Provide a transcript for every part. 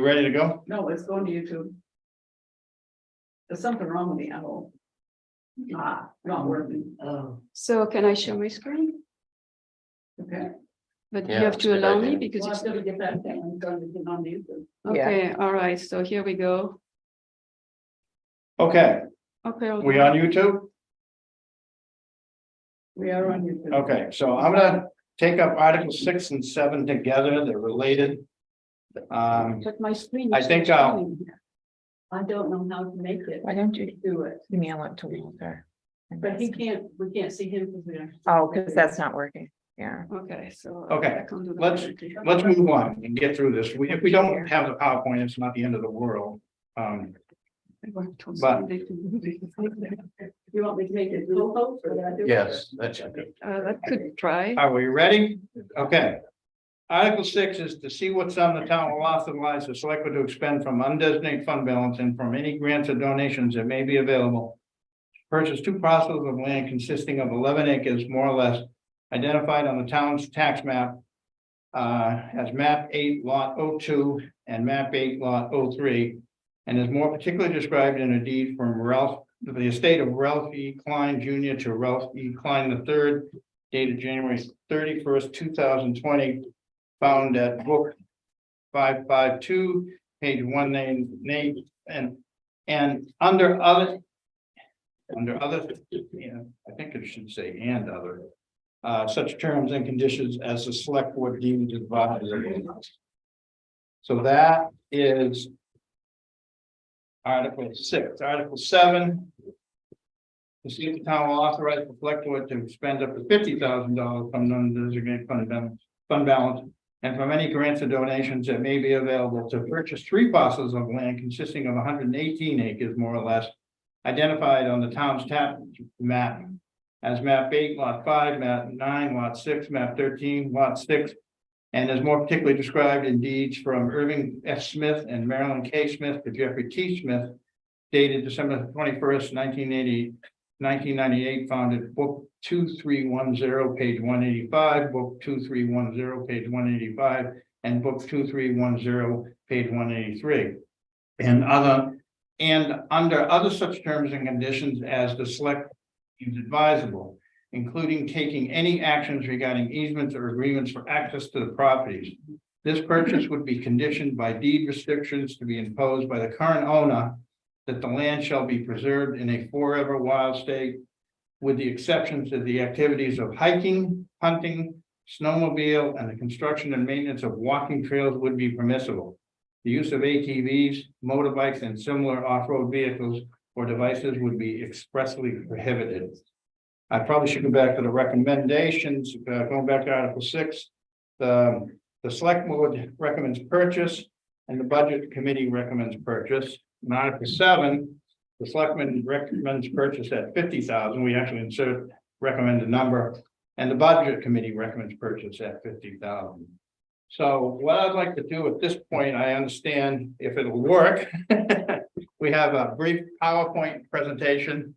You ready to go? No, it's going to YouTube. There's something wrong with the apple. Not working. Oh, So can I share my screen? Okay. But Yeah, you have that's a to good allow idea. me because Well, it's, I'm gonna get that thing. I'm going to get on YouTube. okay, all right, so here we go. Okay, Okay. I'll we do on it. YouTube? We are on YouTube. Okay, so I'm gonna take up Article 6 and 7 together, they're related. But my screen. I is think, not uh, showing here. I don't know how to make it. why don't you Do it, email it to Walter? but he can't, we can't see him because we are. Oh, because that's not working. Yeah. Okay, so. Okay, I can't do that let's- directly. Let's move on and get through this. If we don't have the PowerPoint, it's not the end of the world. I worked on but- Sunday to do this. You want me to make it dual host or that? That's good. That could try. Are we ready? Okay. Article 6 is to see what sum the town will authorize the selectmen to expend from undesignated fund balance and from any grants or donations that may be available. Purchase 2 parcels of land consisting of 11 acres, more or less, identified on the town's tax map. As map 8 lot 02 and map 8 lot 03. And is more particularly described in a deed from Ralph, the estate of Ralph E. Klein Jr. to Ralph E. Klein III. Dated January 31st, 2020. Found at book 552, page 198, and under other. Yeah, I think it should say and other. Such terms and conditions as the select board deemed advisable. So that is. Article 6, Article 7. To see if the town will authorize the select board to expend up to $50,000 from undesignated fund balance. And from any grants or donations that may be available to purchase 3 parcels of land consisting of 118 acres, more or less. Identified on the town's tax map. As map 8, lot 5, map 9, lot 6, map 13, lot 6. And is more particularly described in deeds from Irving F. Smith and Marilyn K. Smith to Jeffrey T. Smith. Dated December 21st, 1998, found at book 2310, page 185, book 2310, page 185, and book 2310, page 183. And under other such terms and conditions as the select is advisable. Including taking any actions regarding easements or agreements for access to the properties. This purchase would be conditioned by deed restrictions to be imposed by the current owner. That the land shall be preserved in a forever wild state. With the exceptions of the activities of hiking, hunting, snowmobile, and the construction and maintenance of walking trails would be permissible. The use of ATVs, motorbikes, and similar off-road vehicles or devices would be expressly prohibited. I probably should go back to the recommendations, going back to Article 6. The select board recommends purchase and the budget committee recommends purchase. In Article 7, the selectman recommends purchase at 50,000. We actually recommend a number, and the budget committee recommends purchase at 50,000. So what I'd like to do at this point, I understand if it'll work. We have a brief PowerPoint presentation.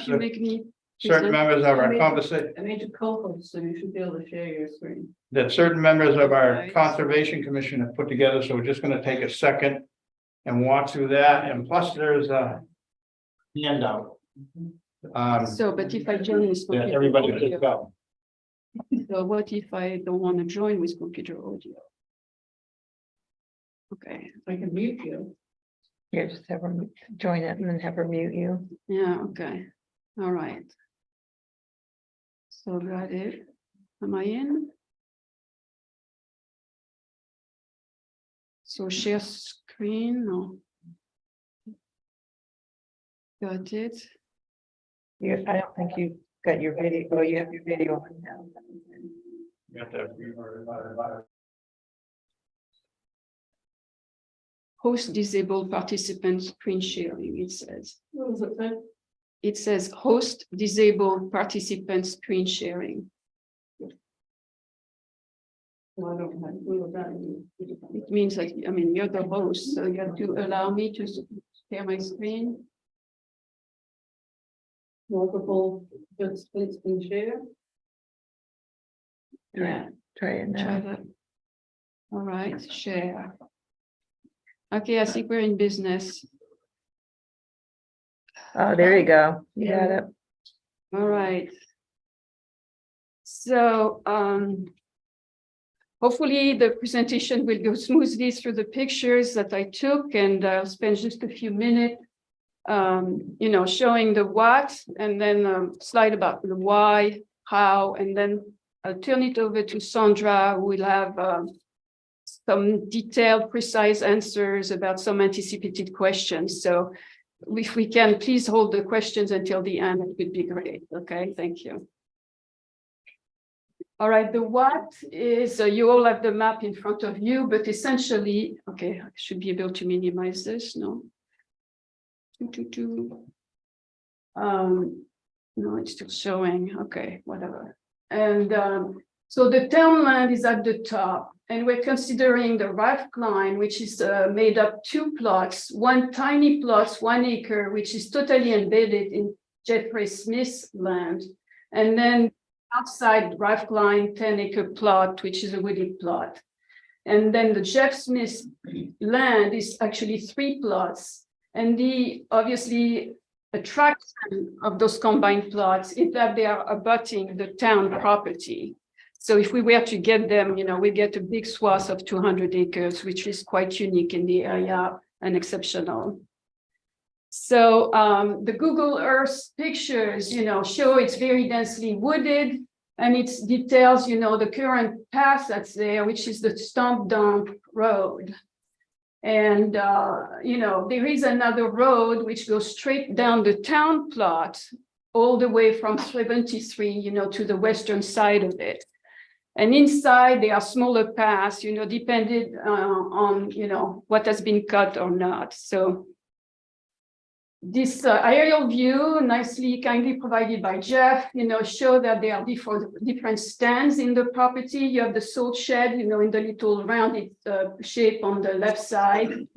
You make me. Certain members of our conversation, I made you co-host, so you should be able to share your screen. that certain members of our Right. conservation commission have put together, so we're just gonna take a second. And walk through that, and plus there's a handout. So, but if I join with That computer everybody audio, can go. so what if I don't want to join with computer audio? Okay, I can mute you. Yeah, just have her join it and then have her mute you. yeah, okay, all right. So got it. Am I in? So share screen, no. Got it. You, I don't think you got your video. Oh, you have your video on now. Got that. Host disabled participants screen sharing, it says. What was it say? It says host disabled participants screen sharing. Well, I don't have, we were done. It means like, I mean, you're the host, so you have to allow me to share my screen. Multiple participants can share. Yeah, Try it try now. that. All right, share. Okay, I think we're in business. Oh, there you go. You got it. All right. So, hopefully the presentation will go smoothly through the pictures that I took, and I'll spend just a few minutes, showing the what, and then a slide about the why, how, and then I'll turn it over to Sandra, who will have some detailed, precise answers about some anticipated questions. So if we can, please hold the questions until the end, it would be great. Okay, thank you. All right, the what is, you all have the map in front of you, but essentially, okay, I should be able to minimize this, no? No, it's still showing, okay, whatever. And so the townland is at the top, and we're considering the Raft line, which is made up 2 plots, one tiny plot, 1 acre, which is totally embedded in Jeffrey Smith's land. And then outside Raft line, 10-acre plot, which is a wooded plot. And then the Jeff Smith land is actually 3 plots. And the obviously attraction of those combined plots is that they are abutting the town property. So if we were to get them, we get a big swath of 200 acres, which is quite unique in the area and exceptional. So the Google Earth pictures, show it's very densely wooded, and it details, the current path that's there, which is the Stump Dump Road. And, there is another road which goes straight down the town plot, all the way from 73, to the western side of it. And inside, there are smaller paths, depending on, what has been cut or not. So this aerial view, kindly provided by Jeff, show that there are different stands in the property. You have the salt shed, in the little rounded shape on the left side.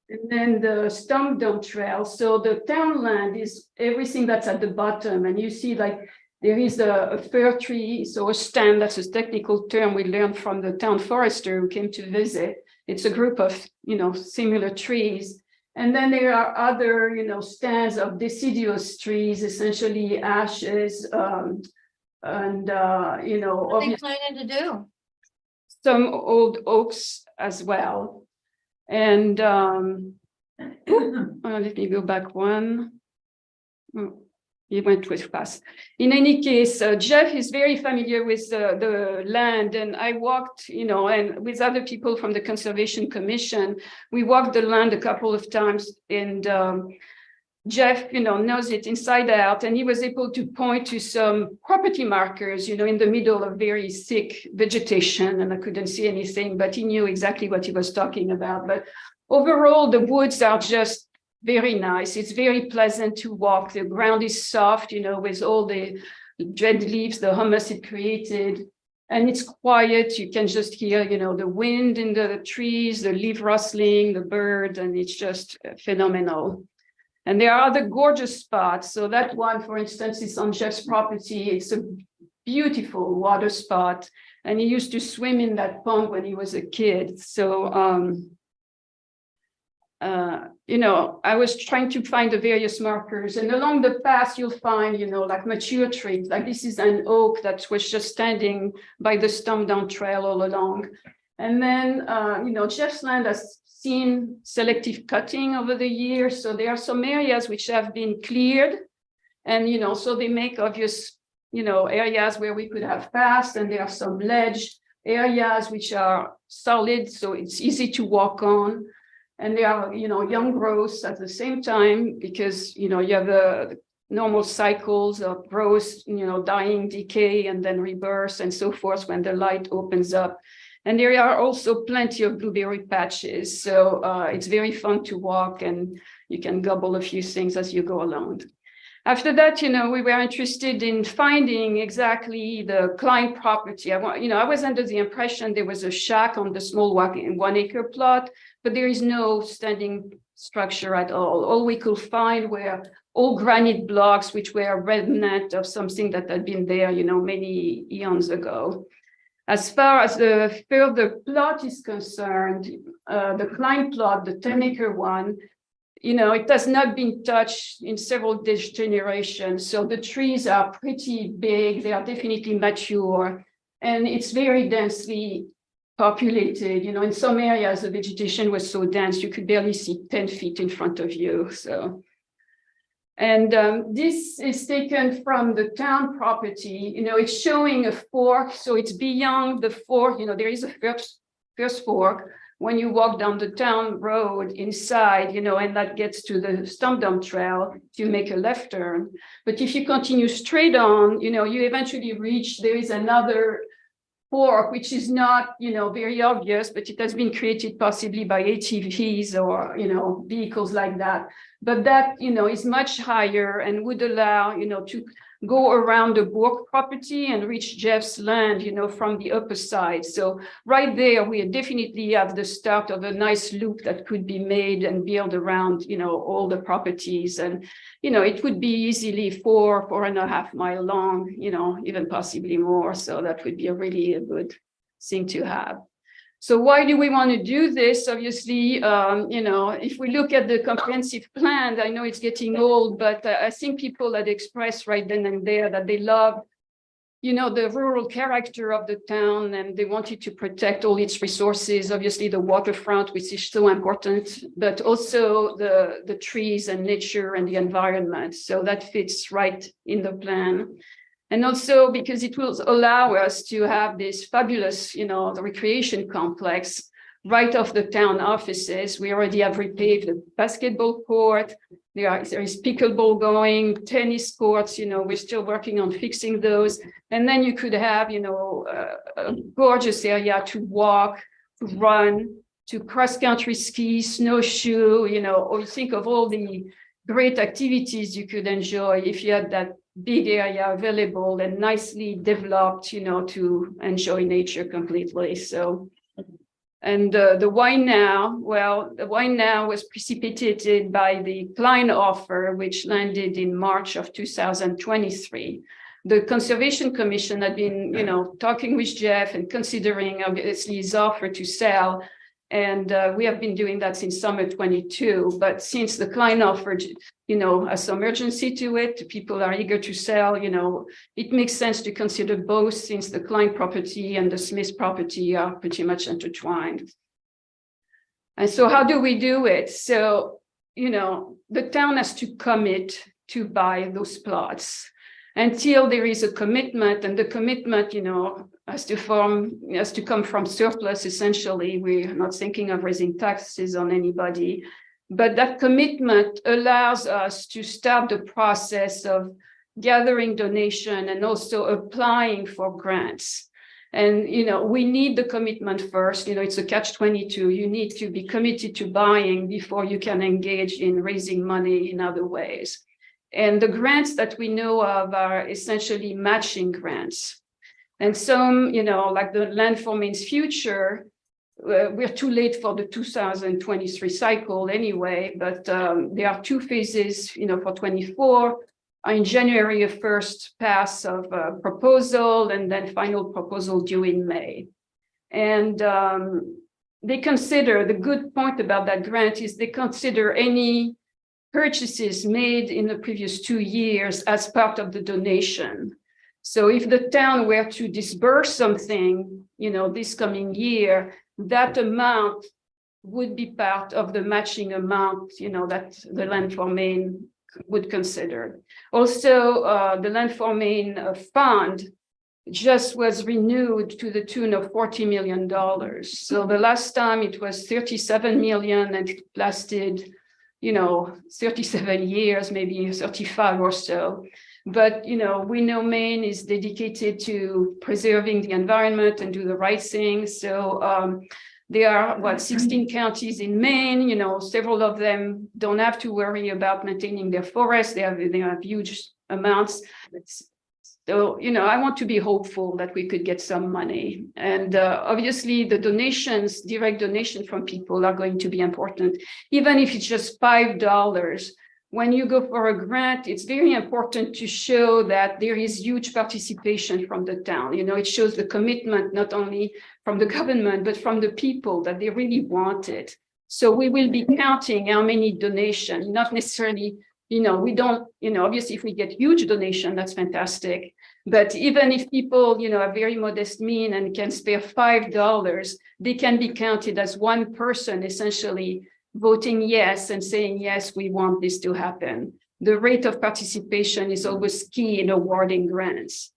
And then the Stump Dump Trail. So the townland is everything that's at the bottom. And you see there is a fir tree, so a stand, that's a technical term we learned from the town forester who came to visit. It's a group of, similar trees. And then there are other, stands of deciduous trees, essentially ashes, and, What are they planning to do? some old oaks as well. And let me go back one. It went too fast. In any case, Jeff is very familiar with the land, and I walked, and with other people from the Conservation Commission, we walked the land a couple of times, and Jeff, knows it inside out, and he was able to point to some property markers, in the middle of very thick vegetation, and I couldn't see anything, but he knew exactly what he was talking about. But overall, the woods are just very nice. It's very pleasant to walk. The ground is soft, with all the dead leaves, the humus it created. And it's quiet. You can just hear, the wind in the trees, the leaf rustling, the bird, and it's just phenomenal. And there are other gorgeous spots. So that one, for instance, is on Jeff's property. It's a beautiful water spot. And he used to swim in that pond when he was a kid. So, I was trying to find the various markers, and along the path you'll find, mature trees. Like this is an oak that was just standing by the Stump Dump Trail all along. And then, Jeff's land has seen selective cutting over the years. So there are some areas which have been cleared, and, so they make obvious, areas where we could have paths, and there are some ledge areas which are solid, so it's easy to walk on. And they are, young growths at the same time, because, you have the normal cycles of growth, dying, decay, and then rebirth and so forth when the light opens up. And there are also plenty of blueberry patches. So it's very fun to walk, and you can gobble a few things as you go along. After that, we were interested in finding exactly the Klein property. I was under the impression there was a shack on the small 1 acre plot, but there is no standing structure at all. All we could find were all granite blocks, which were a remnant of something that had been there, many eons ago. As far as the further plot is concerned, the Klein plot, the 10-acre one, it has not been touched in several generations. So the trees are pretty big. They are definitely mature, and it's very densely populated. In some areas, the vegetation was so dense, you could barely see 10 feet in front of you. So. And this is taken from the town property. It's showing a fork, so it's beyond the fork. There is a first fork when you walk down the town road inside, and that gets to the Stump Dump Trail to make a left turn. But if you continue straight on, you eventually reach, there is another fork, which is not, very obvious, but it has been created possibly by ATVs or, vehicles like that. But that, is much higher and would allow, to go around the Bourque property and reach Jeff's land, from the upper side. So right there, we definitely have the start of a nice loop that could be made and built around, all the properties. And, it would be easily 4.5 mile long, even possibly more. So that would be a good thing to have. So why do we want to do this? Obviously, if we look at the comprehensive plan, I know it's getting old, but I think people had expressed right then and there that they love, the rural character of the town, and they wanted to protect all its resources, obviously the waterfront, which is so important, but also the trees and nature and the environment. So that fits right in the plan. And also because it will allow us to have this fabulous, the recreation complex right off the town offices. We already have repaved the basketball court. There is pickleball going, tennis courts, we're still working on fixing those. And then you could have, a gorgeous area to walk, to run, to cross-country ski, snowshoe, or think of all the great activities you could enjoy if you had that big area available and nicely developed, to enjoy nature completely. So, and the why now? Well, the why now was precipitated by the Klein offer, which landed in March of 2023. The Conservation Commission had been, talking with Jeff and considering obviously his offer to sell. And we have been doing that since summer 22. But since the Klein offered, has some urgency to it, people are eager to sell, it makes sense to consider both, since the Klein property and the Smith property are pretty much intertwined. And so how do we do it? So, the town has to commit to buy those plots until there is a commitment, and the commitment, has to come from surplus. Essentially, we're not thinking of raising taxes on anybody, but that commitment allows us to start the process of gathering donation and also applying for grants. And, we need the commitment first. It's a catch-22. You need to be committed to buying before you can engage in raising money in other ways. And the grants that we know of are essentially matching grants. And some, like the Land for Maine's Future, we're too late for the 2023 cycle anyway, but there are two phases, for 24. In January, a first pass of a proposal, and then final proposal due in May. And they consider, the good point about that grant is they consider any purchases made in the previous 2 years as part of the donation. So if the town were to disburse something, this coming year, that amount would be part of the matching amount, that the Land for Maine would consider. Also, the Land for Maine fund just was renewed to the tune of $40 million. So the last time it was 37 million, and it lasted 37 years, maybe 35 or so. But, we know Maine is dedicated to preserving the environment and do the right thing. So there are, 16 counties in Maine, several of them don't have to worry about maintaining their forests. They have huge amounts. So, I want to be hopeful that we could get some money. And obviously the donations, direct donation from people are going to be important. Even if it's just $5, when you go for a grant, it's very important to show that there is huge participation from the town. You know, it shows the commitment, not only from the government, but from the people, that they really want it. So we will be counting how many donations, not necessarily, you know, we don't, you know, obviously if we get huge donation, that's fantastic. But even if people, you know, are very modest mean and can spare $5, they can be counted as one person essentially voting yes and saying, yes, we want this to happen. The rate of participation is always key in awarding grants.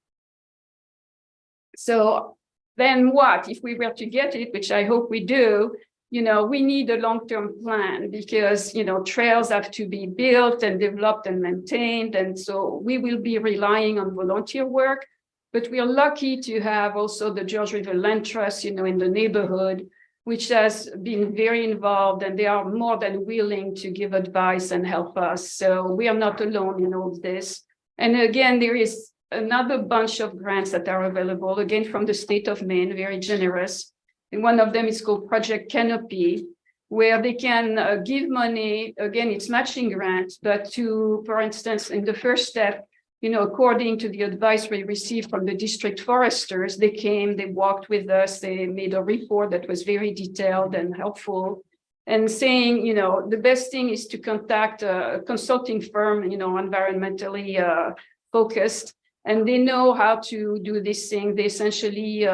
So then what, if we were to get it, which I hope we do, you know, we need a long-term plan because, you know, trails have to be built and developed and maintained. And so we will be relying on volunteer work, but we are lucky to have also the George River Land Trust, you know, in the neighborhood, which has been very involved, and they are more than willing to give advice and help us. So we are not alone in all this. And again, there is another bunch of grants that are available, again, from the state of Maine, very generous. And one of them is called Project Canopy, where they can give money, again, it's matching grants, but to, for instance, in the first step, you know, according to the advice we received from the district foresters, they came, they walked with us, they made a report that was very detailed and helpful, and saying, you know, the best thing is to contact a consulting firm, you know, environmentally focused, and they know how to do this thing. They essentially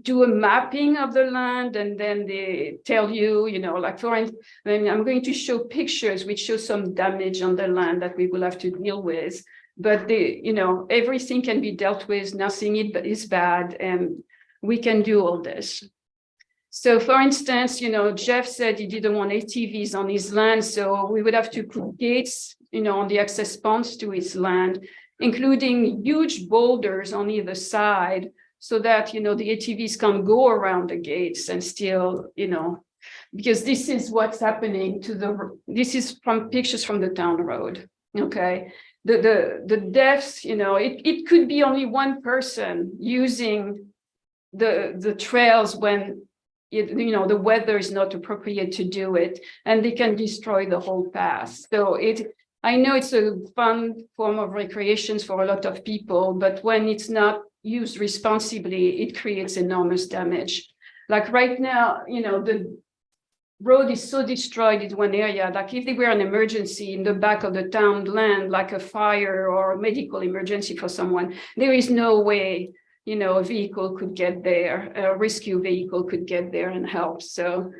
do a mapping of the land, and then they tell you, you know, like for instance, I'm going to show pictures which show some damage on the land that we will have to deal with. But they, you know, everything can be dealt with, nothing is bad, and we can do all this. So for instance, you know, Jeff said he didn't want ATVs on his land, so we would have to put gates, you know, on the access points to his land, including huge boulders on either side, so that, you know, the ATVs can go around the gates and still, you know, because this is what's happening to the, this is from pictures from the town road, okay? The deaths, you know, it could be only one person using the trails when, you know, the weather is not appropriate to do it, and they can destroy the whole path. So I know it's a fun form of recreation for a lot of people, but when it's not used responsibly, it creates enormous damage. Like right now, you know, the road is so destroyed in one area, like if there were an emergency in the back of the town land, like a fire or a medical emergency for someone, there is no way, you know, a vehicle could get there, a rescue vehicle could get there and help. So,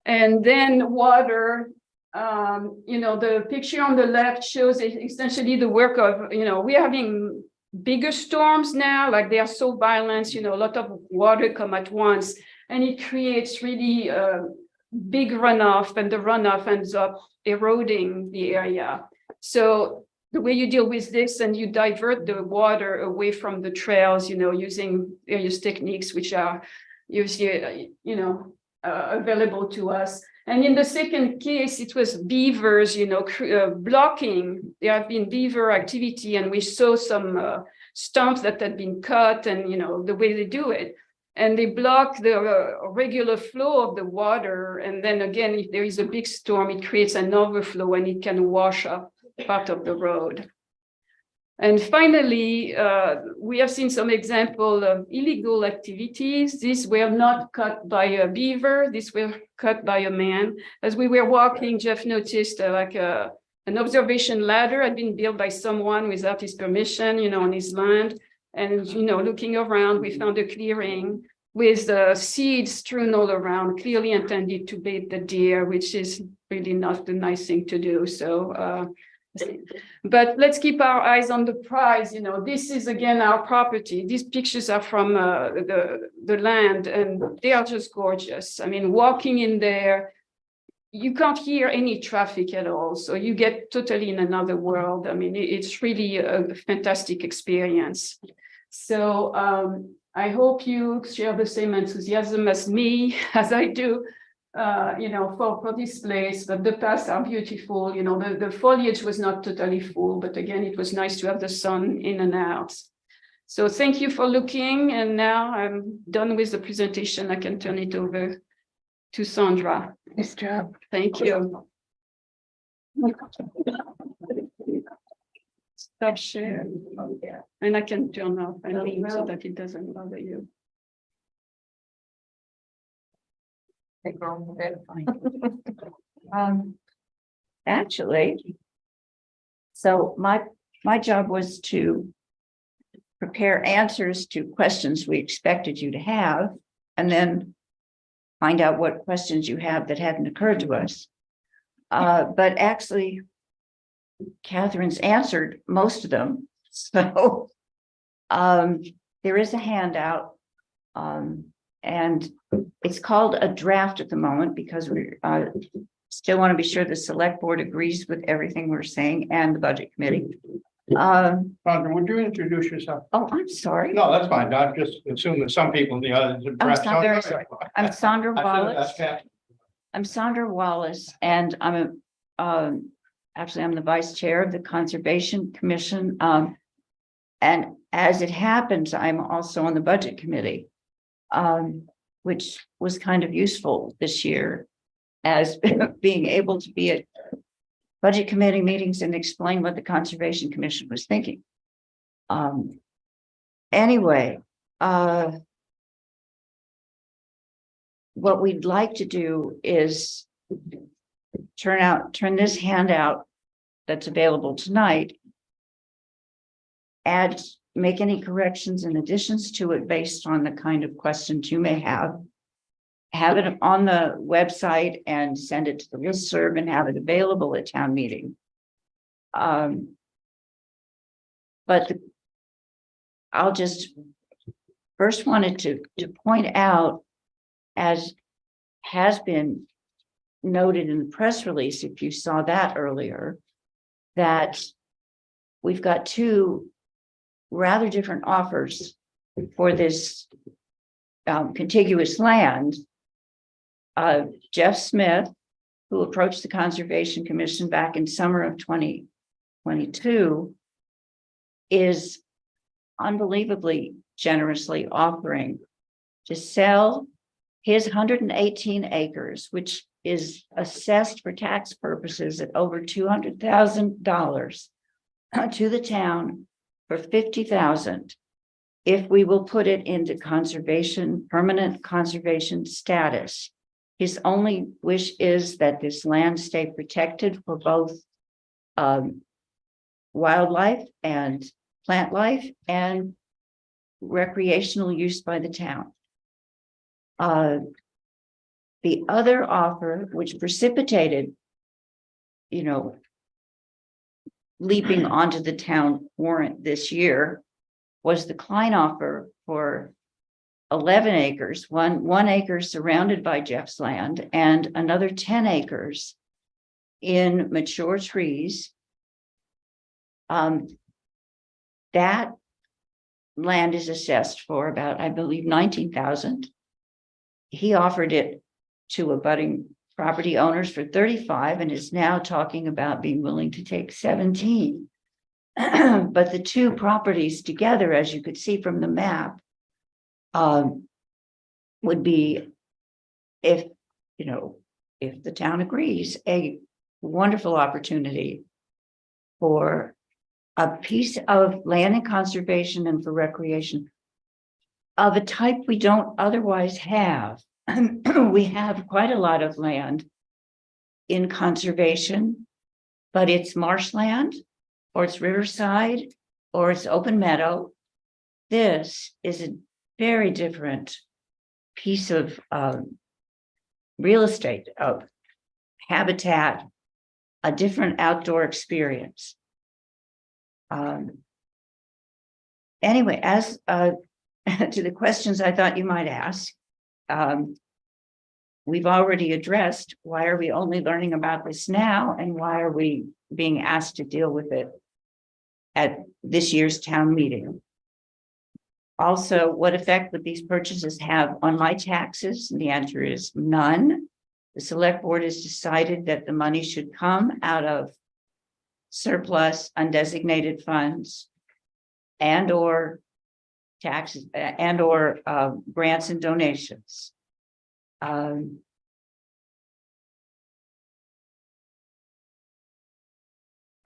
and then water, you know, the picture on the left shows essentially the work of, you know, we're having bigger storms now, like they are so violent, you know, a lot of water come at once, and it creates really big runoff, and the runoff ends up eroding the area. So the way you deal with this, and you divert the water away from the trails, you know, using various techniques which are usually, you know, available to us. And in the second case, it was beavers, you know, blocking. There have been beaver activity, and we saw some stumps that had been cut, and, you know, the way they do it. And they block the regular flow of the water. And then again, if there is a big storm, it creates an overflow, and it can wash up part of the road. And finally, we have seen some example of illegal activities. These were not cut by a beaver, these were cut by a man. As we were walking, Jeff noticed an observation ladder had been built by someone without his permission, you know, on his land. And, you know, looking around, we found a clearing with seeds strewn all around, clearly intended to bait the deer, which is really not the nice thing to do. So, but let's keep our eyes on the prize. You know, this is again our property. These pictures are from the land, and they are just gorgeous. I mean, walking in there, you can't hear any traffic at all. So you get totally in another world. I mean, it's really a fantastic experience. So I hope you share the same enthusiasm as me, as I do, you know, for this place. But the paths are beautiful. You know, the foliage was not totally full, but again, it was nice to have the sun in and out. So thank you for looking. And now I'm done with the presentation. I can turn it over to Sandra. Nice job. Thank you. Stop share. And I can turn off and leave so that it doesn't bother you. Actually. So my job was to prepare answers to questions we expected you to have, and then find out what questions you have that hadn't occurred to us. But actually, Catherine's answered most of them, so there is a handout. And it's called a draft at the moment because we still want to be sure the select board agrees with everything we're saying and the budget committee. Sandra, would you introduce yourself? Oh, I'm sorry. No, that's fine. I just assume that some people in the others. I'm very sorry. I'm Sandra Wallace. Wallace. I'm Sandra Wallace, and actually, I'm the vice chair of the Conservation Commission. And as it happens, I'm also on the budget committee, which was kind of useful this year as being able to be at budget committee meetings and explain what the Conservation Commission was thinking. Anyway, what we'd like to do is turn this handout that's available tonight, make any corrections and additions to it based on the kind of questions you may have it on the website and send it to the listserv and have it available at town meeting. But I'll just first wanted to point out, as has been noted in the press release, if you saw that earlier, that we've got two rather different offers for this contiguous land. Jeff Smith, who approached the Conservation Commission back in summer of 2022, is unbelievably generously offering to sell his 118 acres, which is assessed for tax purposes at over $200,000 to the town for $50,000 if we will put it into permanent conservation status. His only wish is that this land stay protected for both wildlife and plant life and recreational use by the town. The other offer, which precipitated, leaping onto the town warrant this year, was the Klein offer for 11 acres, one acre surrounded by Jeff's land, and another 10 acres in mature trees. That land is assessed for about, I believe, $19,000. He offered it to abutting property owners for 35 and is now talking about being willing to take 17. But the two properties together, as you could see from the map, would be, if the town agrees, a wonderful opportunity for a piece of land and conservation and for recreation of a type we don't otherwise have. We have quite a lot of land in conservation, but it's marshland, or it's riverside, or it's open meadow. This is a very different piece of real estate, of habitat, a different outdoor experience. Anyway, as to the questions I thought you might ask, we've already addressed why are we only learning about this now, and why are we being asked to deal with it at this year's town meeting. Also, what effect would these purchases have on my taxes? And the answer is none. The select board has decided that the money should come out of surplus undesignated funds and or taxes and or grants and donations.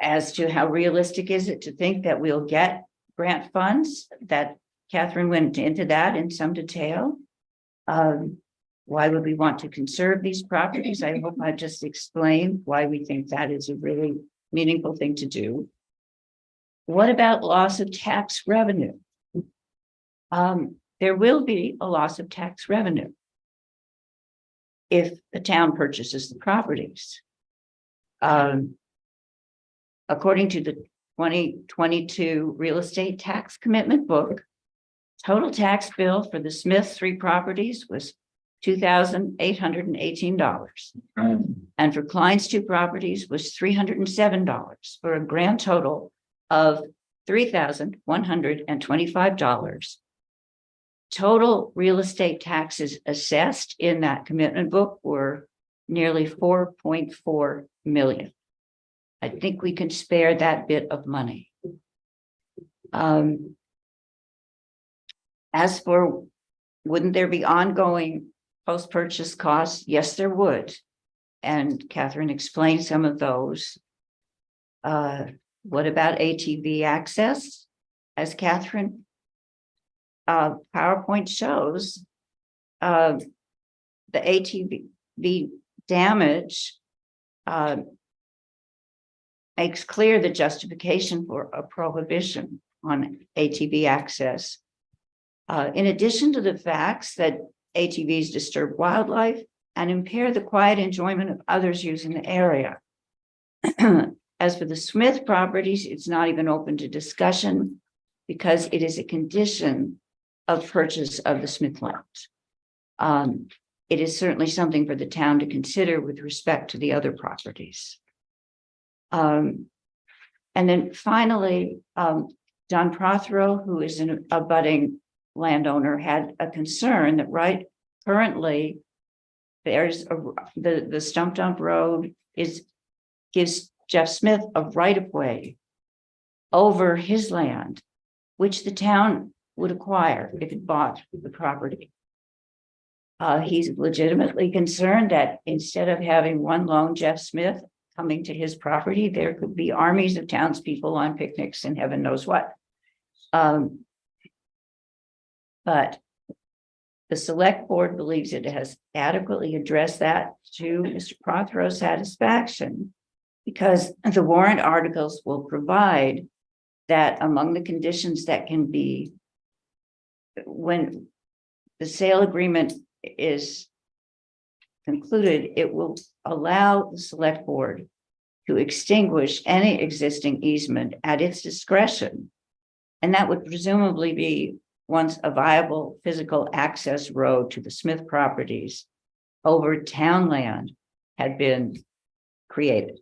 as to how realistic is it to think that we'll get grant funds, that Catherine went into that in some detail. Why would we want to conserve these properties? I hope I just explained why we think that is a really meaningful thing to do. What about loss of tax revenue? There will be a loss of tax revenue if the town purchases the properties. According to the 2022 real estate tax commitment book, total tax bill for the Smith 3 properties was $2,818. And for Klein's 2 properties was $307, for a grand total of $3,125. Total real estate taxes assessed in that commitment book were nearly 4.4 million. I think we can spare that bit of money. As for, wouldn't there be ongoing post-purchase costs? Yes, there would. And Catherine explained some of those. What about ATV access? As Catherine PowerPoint shows, the ATV damage makes clear the justification for a prohibition on ATV access. In addition to the facts that ATVs disturb wildlife and impair the quiet enjoyment of others using the area. As for the Smith properties, it's not even open to discussion because it is a condition of purchase of the Smith land. It is certainly something for the town to consider with respect to the other properties. And then finally, Don Prothero, who is a budding landowner, had a concern that currently there's the Stump Dump Road gives Jeff Smith a right of way over his land, which the town would acquire if it bought the property. He's legitimately concerned that instead of having one lone Jeff Smith coming to his property, there could be armies of townspeople on picnics and heaven knows what. But the select board believes it has adequately addressed that to Mr. Prothero's satisfaction, because the warrant articles will provide that among the conditions that can be, when the sale agreement is concluded, it will allow the select board to extinguish any existing easement at its discretion. And that would presumably be once a viable physical access road to the Smith properties over town land had been created.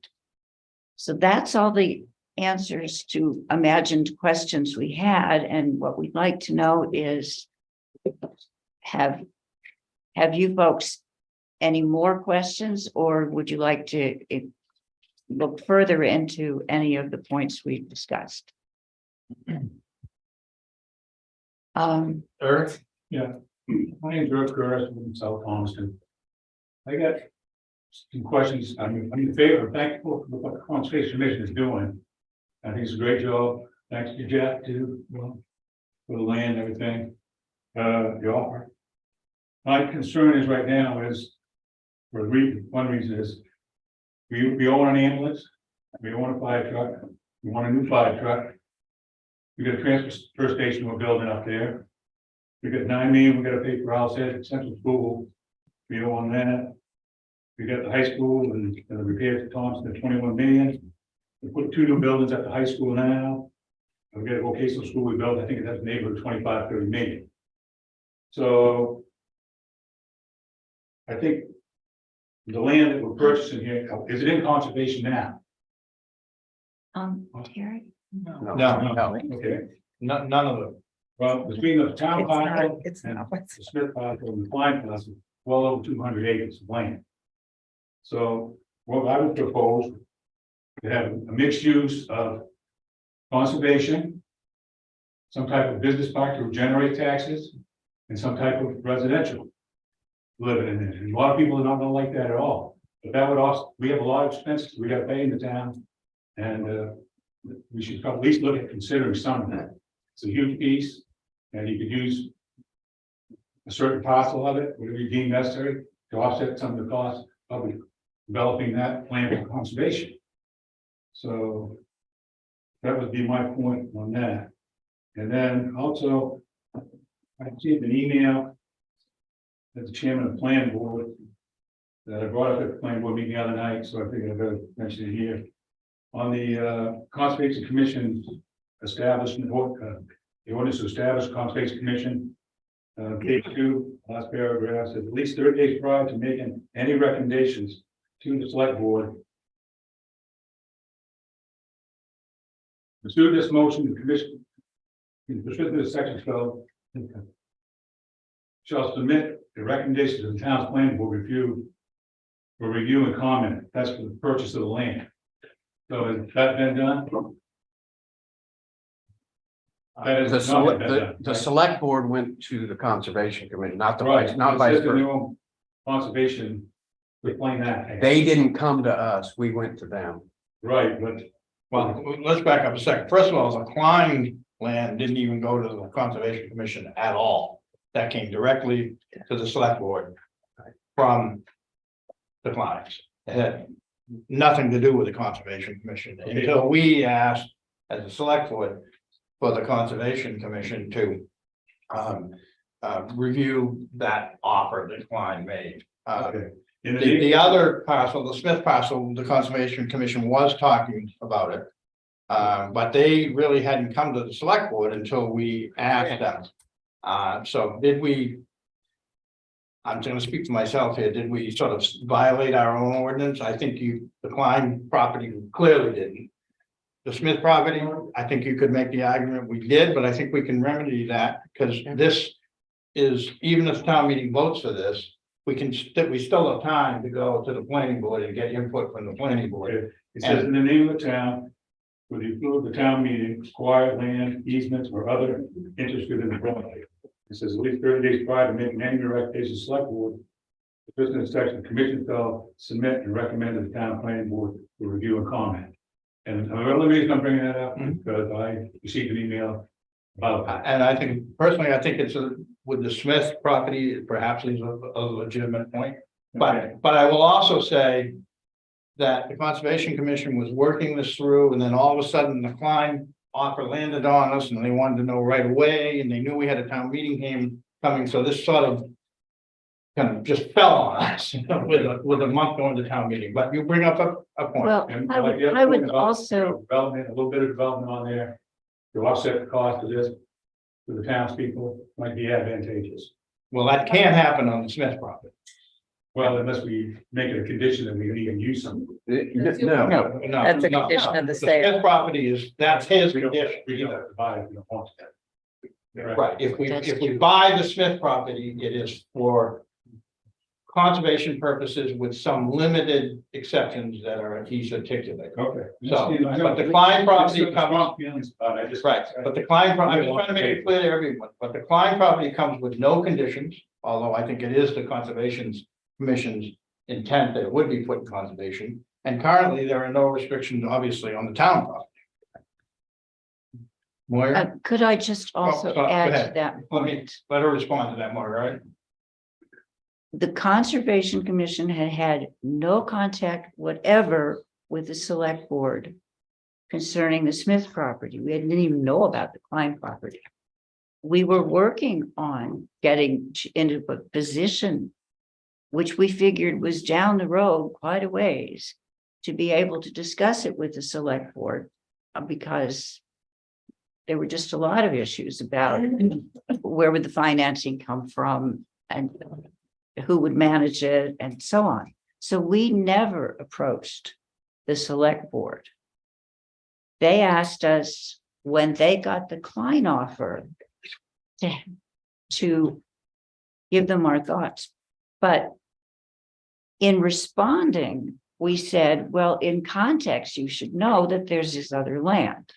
So that's all the answers to imagined questions we had. And what we'd like to know is, have you folks any more questions, or would you like to look further into any of the points we've discussed? Eric? Yeah, my name's Eric Curtis from South Thomaston. I got some questions. I'm in favor, thankful for what the Conservation Commission is doing. I think it's a great job. Thanks to Jeff too, for the land and everything. The offer. My concern is right now is, one reason is, we own an ambulance, we own a fire truck, we want a new fire truck. We got a transfer station we're building up there. We got $9 million, we got to pay for house at Central School. We own that. We got the high school and the repairs to Thompson at 21 million. We put 2 new buildings at the high school now. We got a vocational school we built, I think it has a neighborhood of 25-30 million. So I think the land that we're purchasing here, is it in conservation now? Terry? No, Okay. none of them. Well, between the town parcel It's and not. the Smith parcel and the Klein parcel, well over 200 acres of land. So what I would propose to have a mixed use of conservation, some type of business park to generate taxes, and some type of residential living in it. And a lot of people are not gonna like that at all. But that would also, we have a lot of expenses we gotta pay in the town And we should probably at least look at considering some of that. It's a huge piece, and you could use a certain parcel of it, whatever you deem necessary, to offset some of the costs of developing that plan for conservation. So that would be my point on that. And then also, I received an email as the chairman of the planning board that I brought up at the planning board meeting the other night, so I figured I'd better mention it here. On the Conservation Commission establishment, the ordinance to establish Conservation Commission. Page 2, last paragraph says at least 30 days prior to making any recommendations to the select board. Pursue this motion, the commission, in pursuit of this section 12, shall submit the recommendations to the town's planning board for review and comment. That's for the purchase of the land. So has that been done? That is not been done, The right? select board went to the conservation committee, not the Right, vice, not it vice says in versa. their own conservation, explain that. They didn't come to us, we went to them. Right, but Well, let's back up a second. First of all, the Klein land didn't even go to the Conservation Commission at all. That came directly to the select board from the Kleins. It had nothing to do with the Conservation Commission until we asked as a select board for the Conservation Commission to review that offer that Klein made. okay. In The other parcel, the Smith parcel, the Conservation Commission was talking about it. But they really hadn't come to the select board until we asked them. So did we? I'm gonna speak for myself here. Did we sort of violate our own ordinance? I think the Klein property clearly didn't. The Smith property, I think you could make the argument we did, but I think we can remedy that because this is, even if town meeting votes for this, we still have time to go to the planning board and get input from the planning board. It says in the name of the town, with the approval of the town meeting, acquired land, easements, or other interested in the property. It says at least 30 days prior to making any recommendations, select board. The business section, the commission shall submit and recommend to the town planning board for review and comment. And the only reason I'm bringing that up is because I received an email about that. And I think, personally, I think it's with the Smith property, it perhaps is a legitimate point. Okay. But I will also say that the Conservation Commission was working this through, and then all of a sudden the Klein offer landed on us, and they wanted to know right away, and they knew we had a town meeting coming, so this sort of kind of just fell on us with a month going to town meeting, but you bring up a point. Well, And I like the other I would point about also, Development, a little bit of development on there to offset the cost of this to the townspeople might be advantageous. Well, that can't happen on the Smith property. Well, unless we make it a condition that we can even use some. No, No, That's a condition of the sale. Smith property is, that's his We don't condition. have to buy it if we don't want to. Right, if That's we true. buy the Smith property, it is for conservation purposes with some limited exceptions that are, he's articulated. Okay. So, but the Klein property comes, Strong feelings about it, I just. right, but the Klein, I'm just trying to make it clear to everyone, but the Klein property comes with no conditions. Although I think it is the Conservation Commission's intent that it would be put in conservation. And currently, there are no restrictions, obviously, on the town property. Moira, could I just also go add to ahead. that let me, point? let her respond to that, Moira, right? The Conservation Commission had had no contact whatever with the select board concerning the Smith property. We didn't even know about the Klein property. We were working on getting into a position which we figured was down the road quite a ways to be able to discuss it with the select board because there were just a lot of issues about where would the financing come from and who would manage it and so on. So we never approached the select board. They asked us when they got the Klein offer to give them our thoughts. But in responding, we said, well, in context, you should know that there's this other land.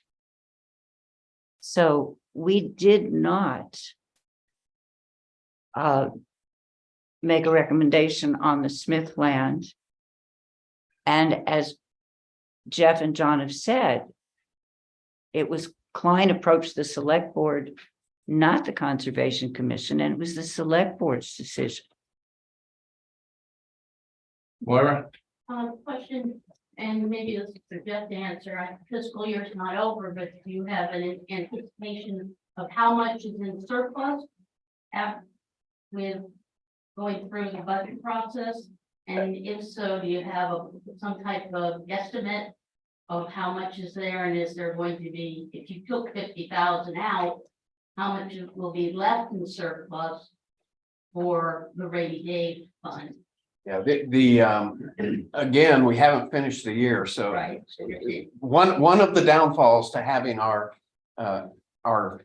So we did not make a recommendation on the Smith land. And as Jeff and John have said, it was Klein approached the select board, not the Conservation Commission, and it was the select board's decision. Laura? Question, and maybe this is for Jeff to answer. Fiscal year's not over, but do you have an anticipation of how much is in surplus? With going through the budget process? And if so, do you have some type of estimate of how much is there? And is there going to be, if you took 50,000 out, how much will be left in surplus for the rainy day fund? Yeah, again, we haven't finished the year, so. Right. One of the downfalls to having our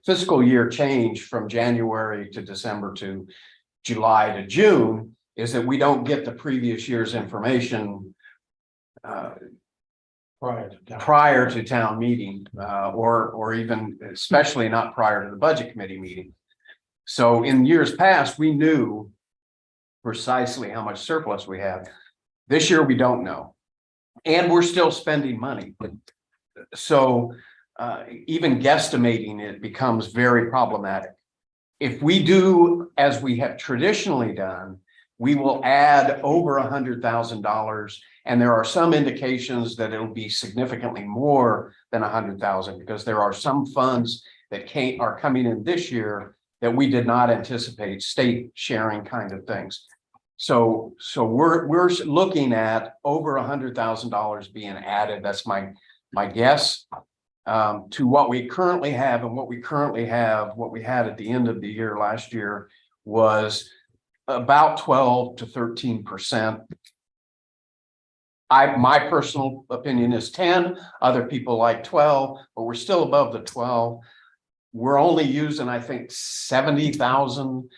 fiscal year change from January to December to July to June is that we don't get the previous year's information prior to town meeting, or even especially not prior to the budget committee meeting. So in years past, we knew precisely how much surplus we have. This year, we don't know. And we're still spending money. So even guesstimating it becomes very problematic. If we do as we have traditionally done, we will add over $100,000. And there are some indications that it'll be significantly more than 100,000 because there are some funds that are coming in this year that we did not anticipate, state sharing kind of things. So we're looking at over $100,000 being added. That's my guess to what we currently have, and what we had at the end of the year last year was about 12 to 13%. My personal opinion is 10. Other people like 12, but we're still above the 12. We're only using, I think, 70,000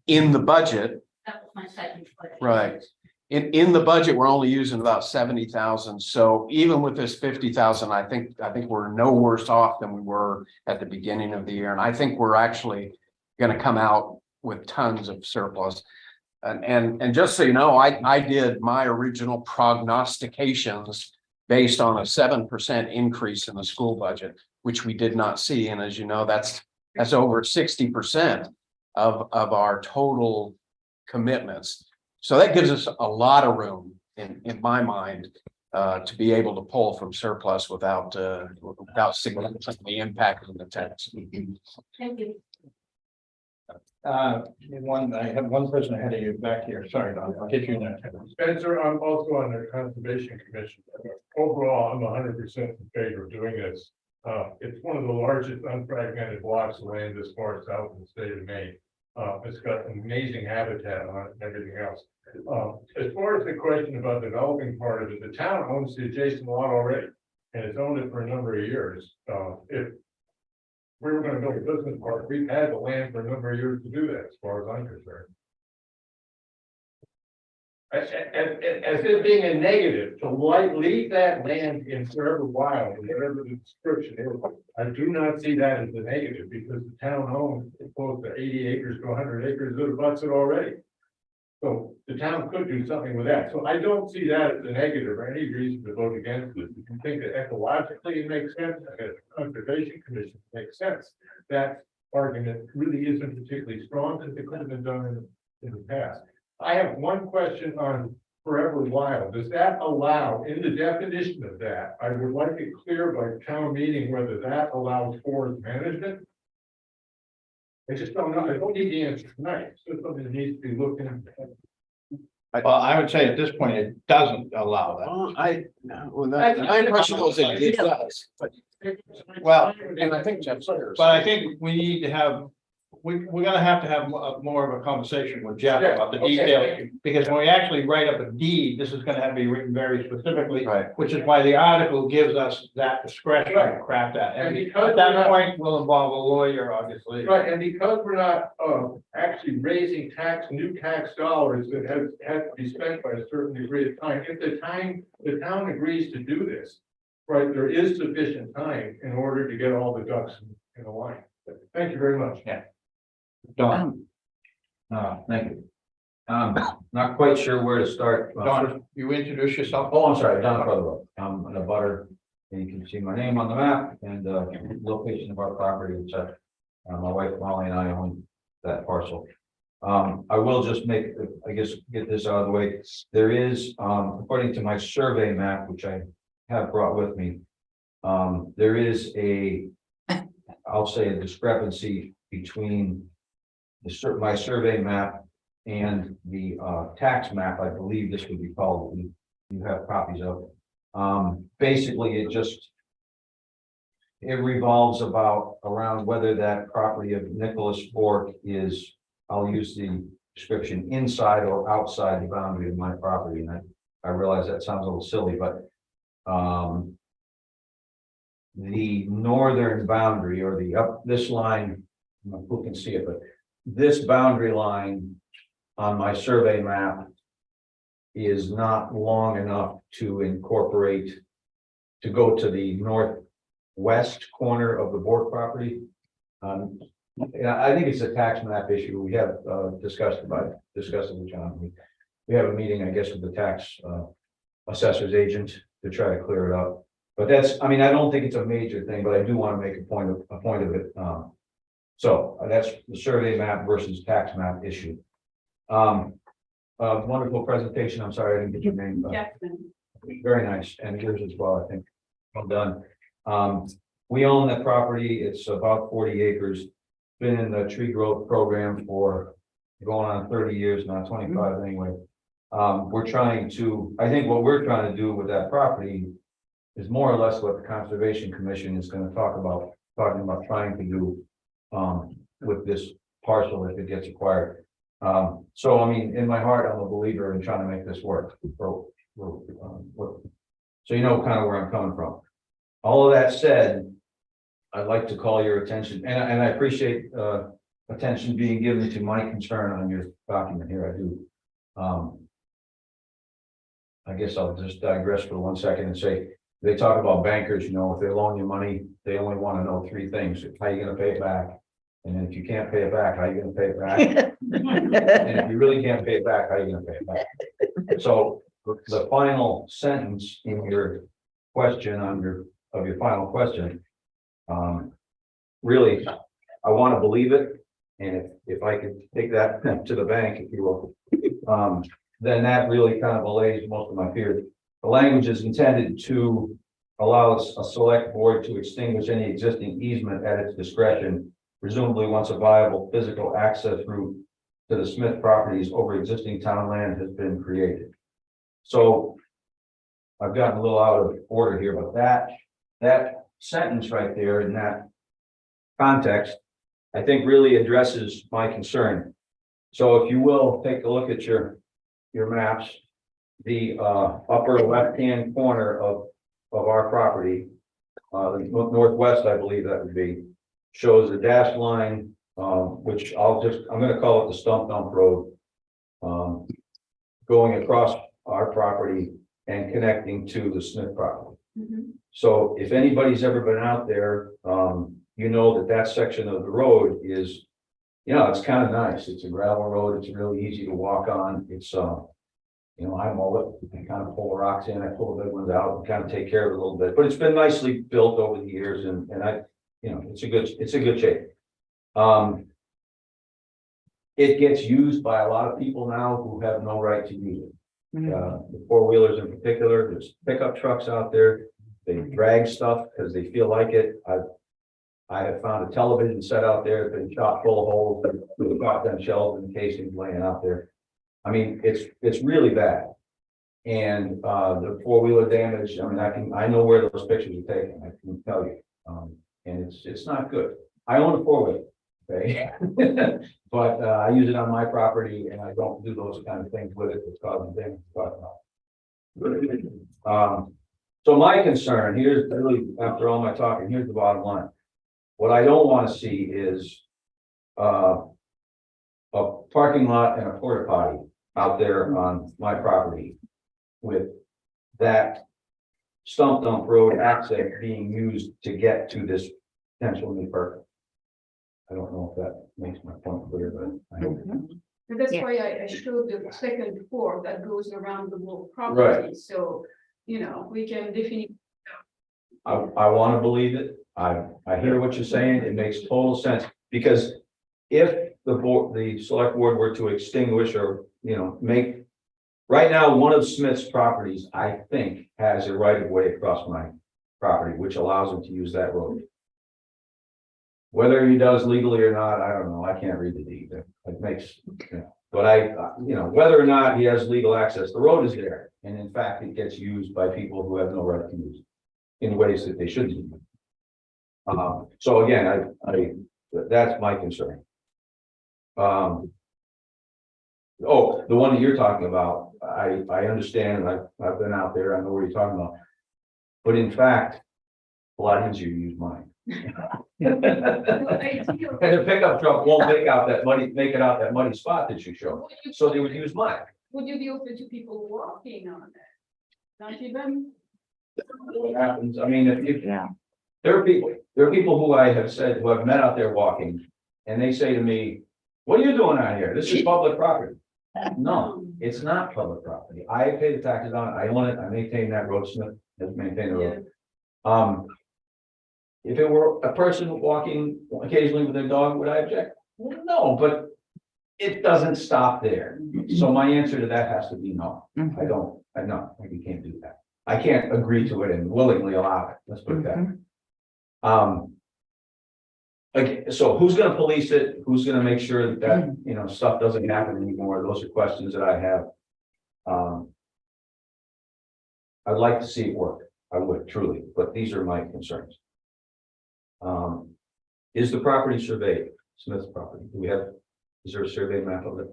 in the budget. That was my second question. Right. In the budget, we're only using about 70,000. So even with this 50,000, I think we're no worse off than we were at the beginning of the year. And I think we're actually going to come out with tons of surplus. And just so you know, I did my original prognostications based on a 7% increase in the school budget, which we did not see. And as you know, that's over 60% of our total commitments. So that gives us a lot of room in my mind to be able to pull from surplus without significantly impacting the tax. Thank you. I have one person ahead of you back here. Sorry, Don, I'll get you next. Spencer, I'm also on the Conservation Commission. Overall, I'm 100% in favor of doing this. It's one of the largest unfragmented blocks of land this far south in the state of Maine. It's got amazing habitat on it and everything else. As far as the question about developing part of it, the town owns the adjacent lot already, and it's owned it for a number of years. If we were going to build a business park, we've had the land for a number of years to do that, as far as I'm concerned. As it being a negative, to leave that land in Forever Wild, whatever the description is, I do not see that as a negative, because the town owns close to 80 acres to 100 acres that abuts it already. So the town could do something with that. So I don't see that as a negative or any reason to vote against it. If you think that ecologically it makes sense, and the Conservation Commission makes sense, that argument really isn't particularly strong, because it could have been done in the past. I have one question on Forever Wild. Does that allow, in the definition of that, I would like it clear by town meeting whether that allows forest management? I just don't know. I don't need the answer tonight. So something that needs to be looked into. Well, I would say at this point, it doesn't allow that. My impression was it does, but, Well, and I think Jeff Sayers. but I think we need to have, we're gonna have to have more of a conversation with Jeff about the Yeah, okay, details. thank you. Because when we actually write up a deed, this is gonna have to be written very specifically. Right. Which is why the article gives us that discretion to Right. craft that. And And because at that we're not- point, we'll involve a lawyer, obviously. Right, and because we're not actually raising new tax dollars that has to be spent by a certain degree of time, if the town agrees to do this, right, there is sufficient time in order to get all the ducks in a line. Thank you very much. Don, thank you. Not quite sure where to start. Don, you introduce yourself? Oh, I'm sorry, Don Further. I'm in a butter, and you can see my name on the map and location of our property, etc. My wife Molly and I own that parcel. I will just make, I guess, get this out of the way. There is, according to my survey map, which I have brought with me, there is I'll say a discrepancy between my survey map and the tax map. I believe this would be called, you have copies of. Basically, it revolves around whether that property of Nicholas Fork is, I'll use the description, inside or outside the boundary of my property. And I realize that sounds a little silly, but the northern boundary, or this line, I don't know who can see it, but this boundary line on my survey map is not long enough to incorporate, to go to the northwest corner of the Bork property. Yeah, I think it's a tax map issue. We have discussed it with John. We have a meeting, I guess, with the tax assessor's agent to try to clear it up. But I don't think it's a major thing, but I do want to make a point of it. So that's the survey map versus tax map issue. Wonderful presentation. I'm sorry I didn't get your name. Jackson. Very nice, and yours as well, I think. Well done. We own that property. It's about 40 acres. Been in the tree growth program for going on 30 years now, 25 anyway. We're trying to, I think what we're trying to do with that property is more or less what the Conservation Commission is going to talking about trying to do with this parcel if it gets acquired. So I mean, in my heart, I'm a believer in trying to make this work. So you know kind of where I'm coming from. All of that said, I'd like to call your attention, and I appreciate attention being given to my concern on your document here. I do. I guess I'll just digress for 1 second and say, they talk about bankers, if they loan you money, they only want to know 3 things. How are you going to pay it back? And then if you can't pay it back, how are you going to pay it back? And if you really can't pay it back, how are you going to pay it back? So the final sentence in your question of your final question, really, I want to believe it. And if I could take that to the bank, if you will, then that really kind of allays most of my fears. The language is intended to allow a select board to extinguish any existing easement at its discretion, presumably once a viable physical access route to the Smith properties over existing town land has been created. So I've gotten a little out of order here, but that sentence right there in that context, I think really addresses my concern. So if you will, take a look at your maps. The upper left-hand corner of our property, the northwest, I believe that would be, shows a dashed line, which I'm going to call it the stump dump road, going across our property and connecting to the Smith property. So if anybody's ever been out there, you know that section of the road is, it's kind of nice. It's a gravel road. It's really easy to walk on. It's I mow it and kind of pull the rocks in. I pull the big ones out and kind of take care of it a little bit. But it's been nicely built over the years, and it's a good shape. It gets used by a lot of people now who have no right to use it. The 4-wheelers in particular. There's pickup trucks out there. They drag stuff because they feel like it. I have found a television set out there that's been chock full of holes with shotgun shells and casings laying out there. I mean, it's really bad. And the 4-wheeler damage, I know where those pictures are taken, I can tell you. And it's not good. I own a 4-wheeler, okay? But I use it on my property and I don't do those kind of things with it that's causing damage. So my concern, here's really, after all my talking, here's the bottom line. What I don't want to see is a parking lot and a porta potty out there on my property with that stump dump road access being used to get to this potential new park. I don't know if that makes my point clear, but I hope. And that's Yeah. why I showed the second fork that goes around the whole property, so, we can definitely. I want to believe it. I hear what you're saying. It makes total sense, because if the select board were to extinguish or, make. Right now, one of Smith's properties, I think, has a right of way across my property, which allows him to use that road. Whether he does legally or not, I don't know. I can't read the deed. It makes, but whether or not he has legal access, the road is there. And in fact, it gets used by people who have no right to use it in ways that they shouldn't. So again, that's my concern. Oh, the one that you're talking about, I understand, I've been out there, I know what you're talking about. But in fact, a lot easier to use mine. And the pickup truck won't make it out that muddy spot that you showed, so they would use mine. Would you be open to people walking on it? Not even? What happens, I mean, if Yeah. there are people who I have said, who I've met out there walking, and they say to me, what are you doing out here? This is public property. No, it's not public property. I pay the taxes on it. I own it. I maintain that road. Smith has maintained the road. If it were a person walking occasionally with their dog, would I object? Well, no, but it doesn't stop there. So my answer to that has to be no. Mhm. You can't do that. I can't agree to it and willingly allow it. Let's put it that way. Okay, so who's gonna police it? Who's gonna make sure that, stuff doesn't happen anymore? Those are questions that I have. I'd like to see it work. I would truly, but these are my concerns. Is the property surveyed? Smith's property? Is there a survey map of it?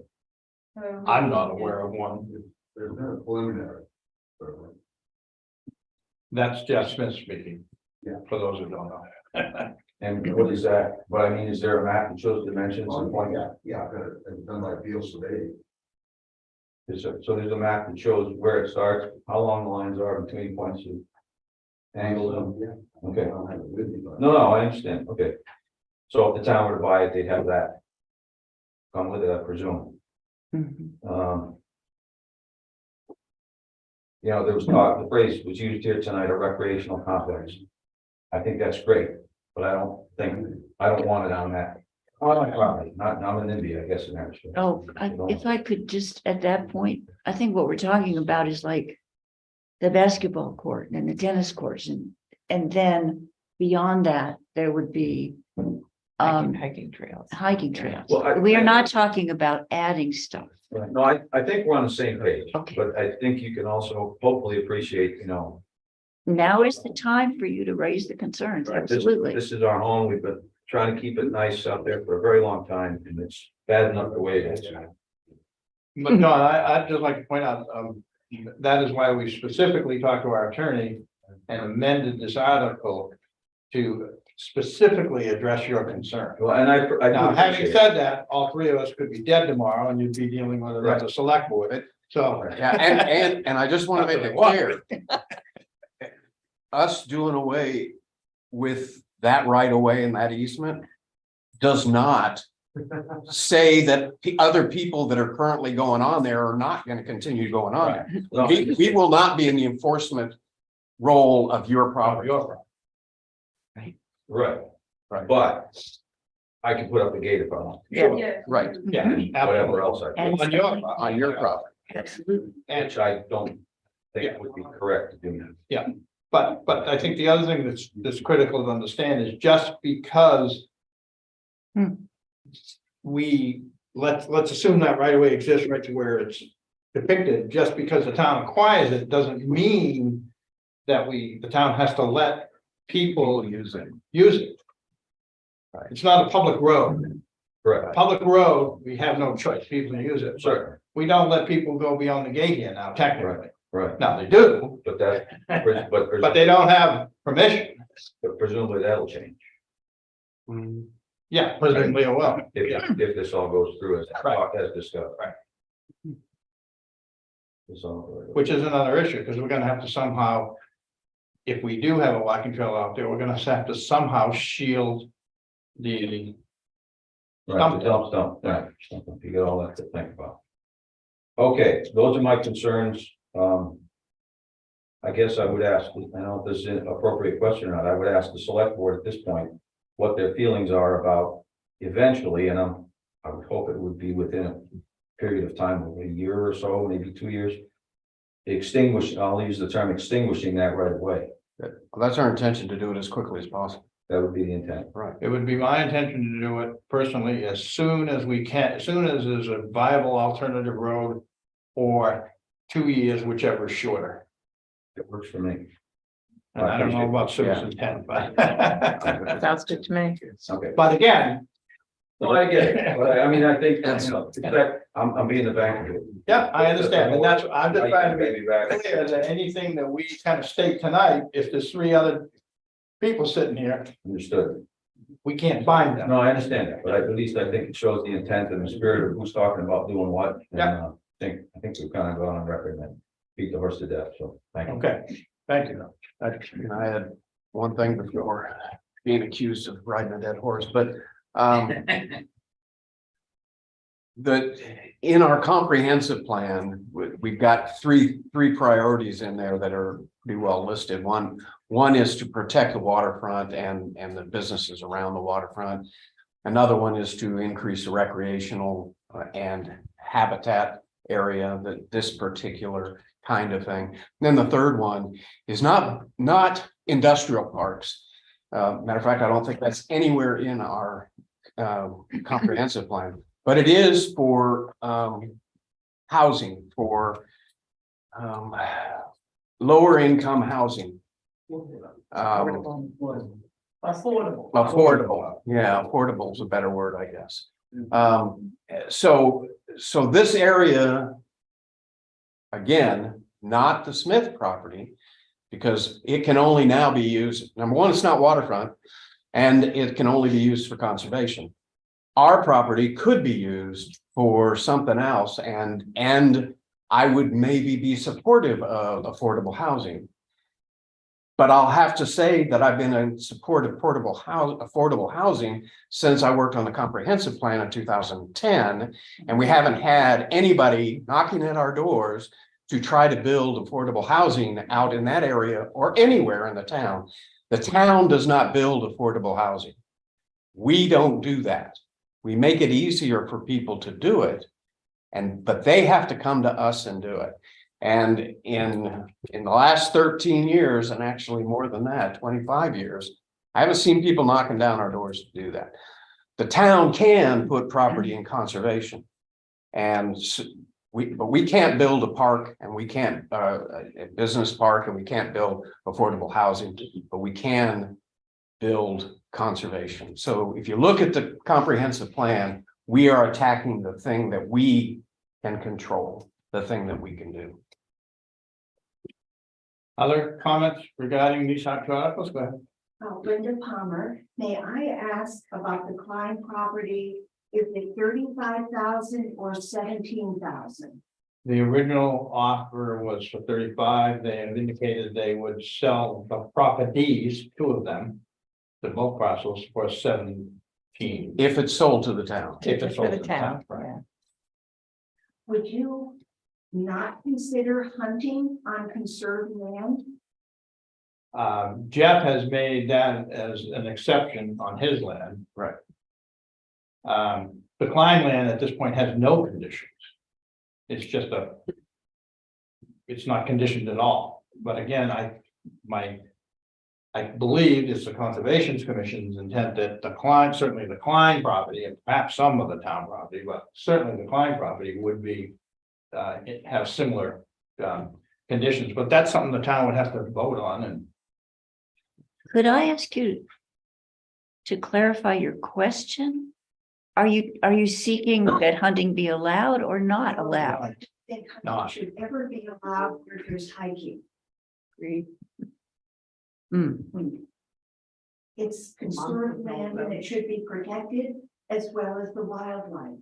I'm not aware of one. There's been a preliminary. That's Jeff Smith speaking. Yeah. For those who don't know. And what is that? But I mean, is there a map that shows dimensions and point? Yeah, I've done my field survey. So there's a map that shows where it starts, how long the lines are between points of angles. Yeah. Okay. I don't have it with me, but. No, I understand. Okay. So if the town were to buy it, they'd have that come with it, I presume. Mhm. There was talk, the phrase was used here tonight, a recreational complex. I think that's great, but I don't want it on that. Property, not in India, I guess in that. Oh, if I could just, at that point, I think what we're talking about is like the basketball court and the tennis courts, and then beyond that, there would be Hiking trails. hiking trails. Well, We are not talking about adding stuff. No, I think we're on the same page, Okay. but I think you can also hopefully appreciate, Now is the time for you to raise the concerns, right, absolutely. this is our home. We've been trying to keep it nice out there for a very long time, and it's bad enough the way it is. But no, I'd just like to point out, that is why we specifically talked to our attorney and amended this article to specifically address your concern. Well, and I do Now, having appreciate it. said that, all three of us could be dead tomorrow and you'd be dealing with it as a select board. So, Yeah, and I just want to make it clear. Us doing away with that right of way and that easement does not say that other people that are currently going on there are not going to continue going on there. No, We will not be in the enforcement role of your property. right, Right. but I can put up a gate if I want. Yeah. Yeah. Right, yeah, Whatever else I. And- On your, on your property. Absolutely. Which I don't think would be correct to do. but I think the other thing that's critical to understand is just because let's assume that right away exists right to where it's depicted, just because the town acquires it, doesn't mean that the town has to let people use it. Right. It's not a public road. Correct. Public road, we have no choice. People use it. Certainly, We don't let people go beyond the gate here now, technically. right, Now, they do, but but but they don't have permission. presumably that'll change. Yeah, presumably it will. If this all goes through as discussed. Right. This all- Which is another issue, because we're gonna have to somehow, if we do have a walking trail out there, we're gonna have to somehow shield the Right, the dump, right, you got all that to think about. Okay, those are my concerns, I guess I would ask, I don't know if this is an appropriate question or not, I would ask the select board at this point what their feelings are about eventually, and I would hope it would be within a period of time, of a year or so, maybe 2 years. I'll use the term extinguishing that right away. Well, that's our intention to do it as quickly as possible. That would be the intent. Right. It would be my intention to do it personally as soon as we can, as soon as there's a viable alternative road. Or 2 years, whichever is shorter. It works for me. And I don't know about Yeah. Sue's intent, but. Sounds good to me. Okay. But again, Well, I get it, but I mean, I think, you know, I'm being the bank of it. yeah, I understand, and that's, I'm just trying to be Maybe back. clear that anything that we kind of state tonight, if there's 3 other people sitting here, Understood. we can't bind them. No, I understand that, but at least I think it shows the intent and the spirit of who's talking about doing what. And, Yeah. I think we've kind of gone on record and beat the horse to death, so thank you. Okay, thank you. I had one thing before being accused of riding a dead horse, but in our comprehensive plan, we've got three priorities in there that are pretty well listed. One is to protect the waterfront and the businesses around the waterfront. Another one is to increase the recreational and habitat area, that this particular kind of thing. Then the third one is not industrial parks. Matter of fact, I don't think that's anywhere in our comprehensive plan, but it is for housing, for lower income housing. Affordable. Affordable, yeah, affordable is a better word, I guess. So this area, again, not the Smith property, because it can only now be used, number one, it's not waterfront, and it can only be used for conservation. Our property could be used for something else, and I would maybe be supportive of affordable housing. But I'll have to say that I've been in support of affordable housing since I worked on the comprehensive plan in 2010. And we haven't had anybody knocking at our doors to try to build affordable housing out in that area or anywhere in the town. The town does not build affordable housing. We don't do that. We make it easier for people to do it. But they have to come to us and do it. And in the last 13 years, and actually more than that, 25 years, I haven't seen people knocking down our doors to do that. The town can put property in conservation. But we can't build a park, and we can't a business park, and we can't build affordable housing, but we can build conservation. So if you look at the comprehensive plan, we are attacking the thing that we can control, the thing that we can do. Other comments regarding these articles? Go ahead. Linda Palmer, may I ask about the Klein property? Is it 35,000 or 17,000? The original offer was for 35. They had indicated they would sell the properties, 2 of them, the both parcels, for 17. If it's sold to the town. If it's For sold the to the town, town, right? yeah. Would you not consider hunting on conserved land? Jeff has made that as an exception on his land. Right. The Klein land at this point has no conditions. It's just it's not conditioned at all. But again, I believe it's the Conservation Commission's intent that certainly the Klein property, and perhaps some of the town property, but certainly the Klein property would be have similar conditions, but that's something the town would have to vote on. And Could I ask you to clarify your question? Are you seeking that hunting be allowed or not allowed? That No. hunting should ever be allowed where there's hiking. It's conserved land and it should be protected as well as the wildlife.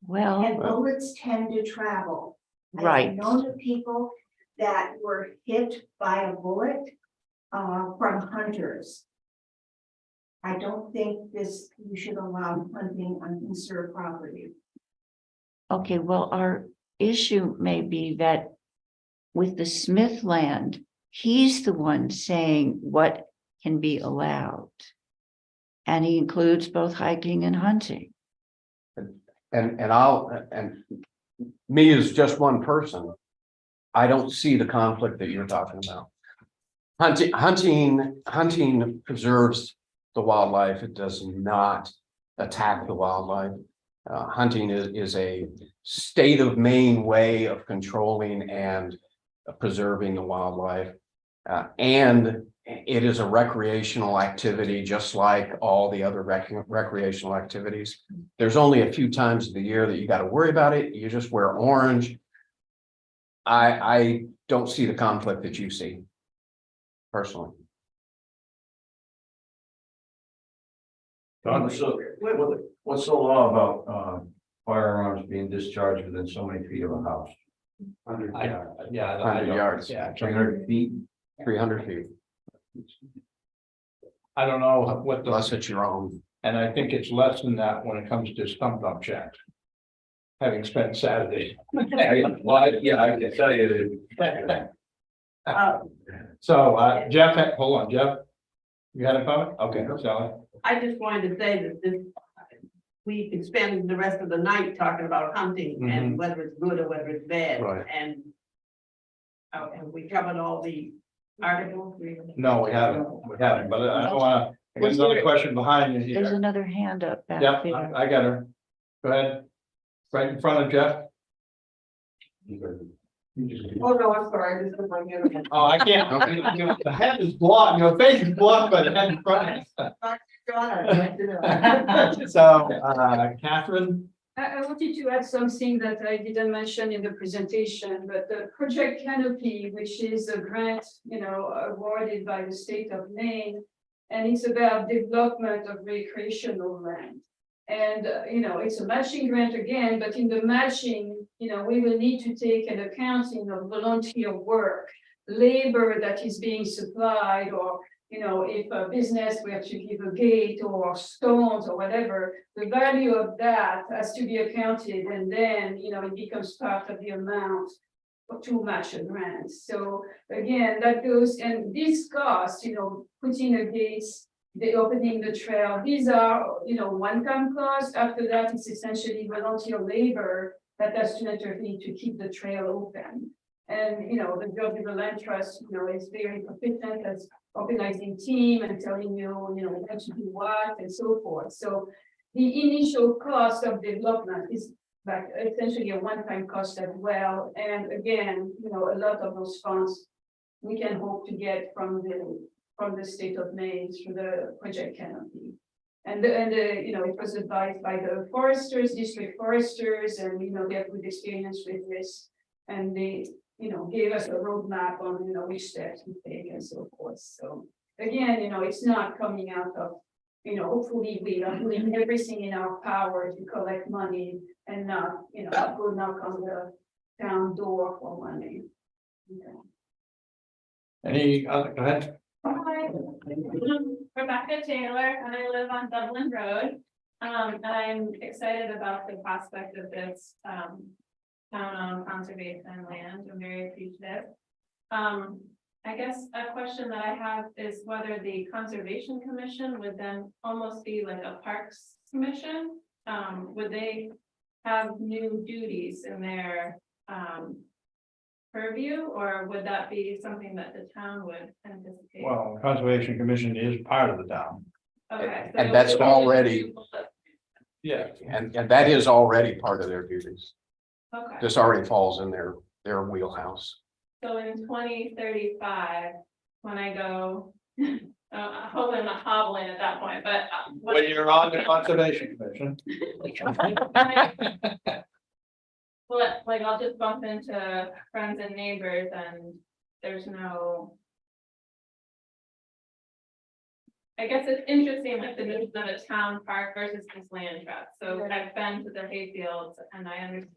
Well, And bullets tend to travel. Right. I've known of people that were hit by a bullet from hunters. I don't think you should allow hunting on conserved property. Okay, well, our issue may be that with the Smith land, he's the one saying what can be allowed. And he includes both hiking and hunting. And me as just one person, I don't see the conflict that you're talking about. Hunting preserves the wildlife. It does not attack the wildlife. Hunting is a state of Maine way of controlling and preserving the wildlife. And it is a recreational activity, just like all the other recreational activities. There's only a few times of the year that you got to worry about it. You just wear orange. I don't see the conflict that you see personally. Don, so what's the law about firearms being discharged within so many feet of a house? 100 Yeah. 100 yards. Yeah, 300 feet? 300 feet, I don't know what unless the, it's your own. and I think it's less than that when it comes to stump dump checks. Having spent Saturday. Well, yeah, I can tell you that. So Jeff, hold on, Jeff. You had a comment? Okay, Sally. I just wanted to say that this, we could spend the rest of the night talking about hunting and whether it's good or whether it's bad. Right. And have we covered all the articles? No, we haven't, but I don't wanna, I got Was another there- question behind you There's here. another hand up back Yeah, there. I got her. Go ahead. Right in front of Jeff. Oh, no, I'm sorry, I just put my hand up. Oh, I can't. The head is blocked, your face is blocked by the head in front. So, Catherine, I wanted to add something that I didn't mention in the presentation, but the Project Canopy, which is a grant, awarded by the state of Maine. And it's about development of recreational land. And, it's a matching grant again, but in the matching, we will need to take an accounting of volunteer work, labor that is being supplied, or, if a business were to give a gate or stones or whatever, the value of that has to be accounted, and then, it becomes part of the amount to match a grant. So again, that goes, and these costs, putting the gates, the opening the trail, these are, one-time cost. After that, it's essentially volunteer labor that has to intervene to keep the trail open. And, the Georgia Land Trust, is very proficient as organizing team and telling you, what to do what and so forth. So the initial cost of development is like essentially a one-time cost as well. And again, a lot of those funds we can hope to get from the state of Maine through the Project Canopy. And it was advised by the foresters, district foresters, and, they have good experience with this. And they, gave us a roadmap on, which steps to take and so forth. So again, it's not coming out of, hopefully we are doing everything in our power to collect money and not, go knock on the town door for money. Okay. any other, go ahead. Hi, I'm Rebecca Taylor, and I live on Dublin Road. And I'm excited about the prospect of this town-owned conservation land. I'm very appreciative. I guess a question that I have is whether the Conservation Commission would then almost be like a Parks Commission? Would they have new duties in their purview, or would that be something that the town would anticipate? Well, Conservation Commission is part of the town. Okay. And that's already, Yeah. and that is already part of their duties. Okay, This already falls in their wheelhouse. so in 2035, when I go, hopefully I'm not hobbling at that point, but. When you're on the Conservation Commission. Well, like I'll just bump into friends and neighbors and there's no. I guess it's interesting, like the notion of a town park versus this land trust. So I've been to the hayfields and I understand.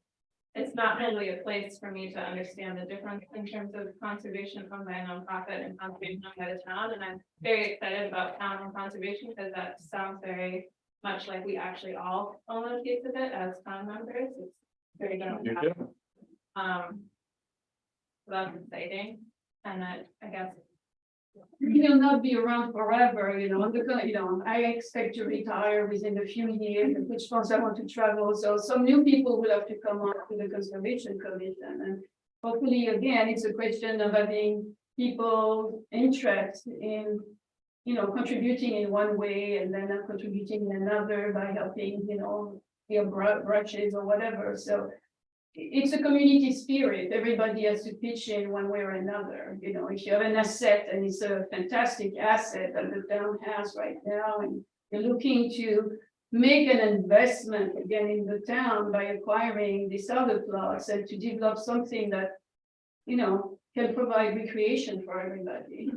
it's not really a place for me to understand the difference in terms of conservation owned by a nonprofit and conservation owned by the town. And I'm very excited about town-owned conservation because that sounds very much like we actually all own a piece of it as town members. It's very good. So that's exciting. And I guess You'll not be around forever, you know, I expect to retire within a few years, at which point I want to travel, so some new people will have to come on to the Conservation Commission, and hopefully, again, it's a question of having people interested in, you know, contributing in one way and then not contributing in another by helping, you know, their branches or whatever, so it's a community spirit. Everybody has to pitch in one way or another. You know, if you have an asset and it's a fantastic asset that the town has right now, and you're looking to make an investment again in the town by acquiring these other plots and to develop something that, you know, can provide recreation for everybody.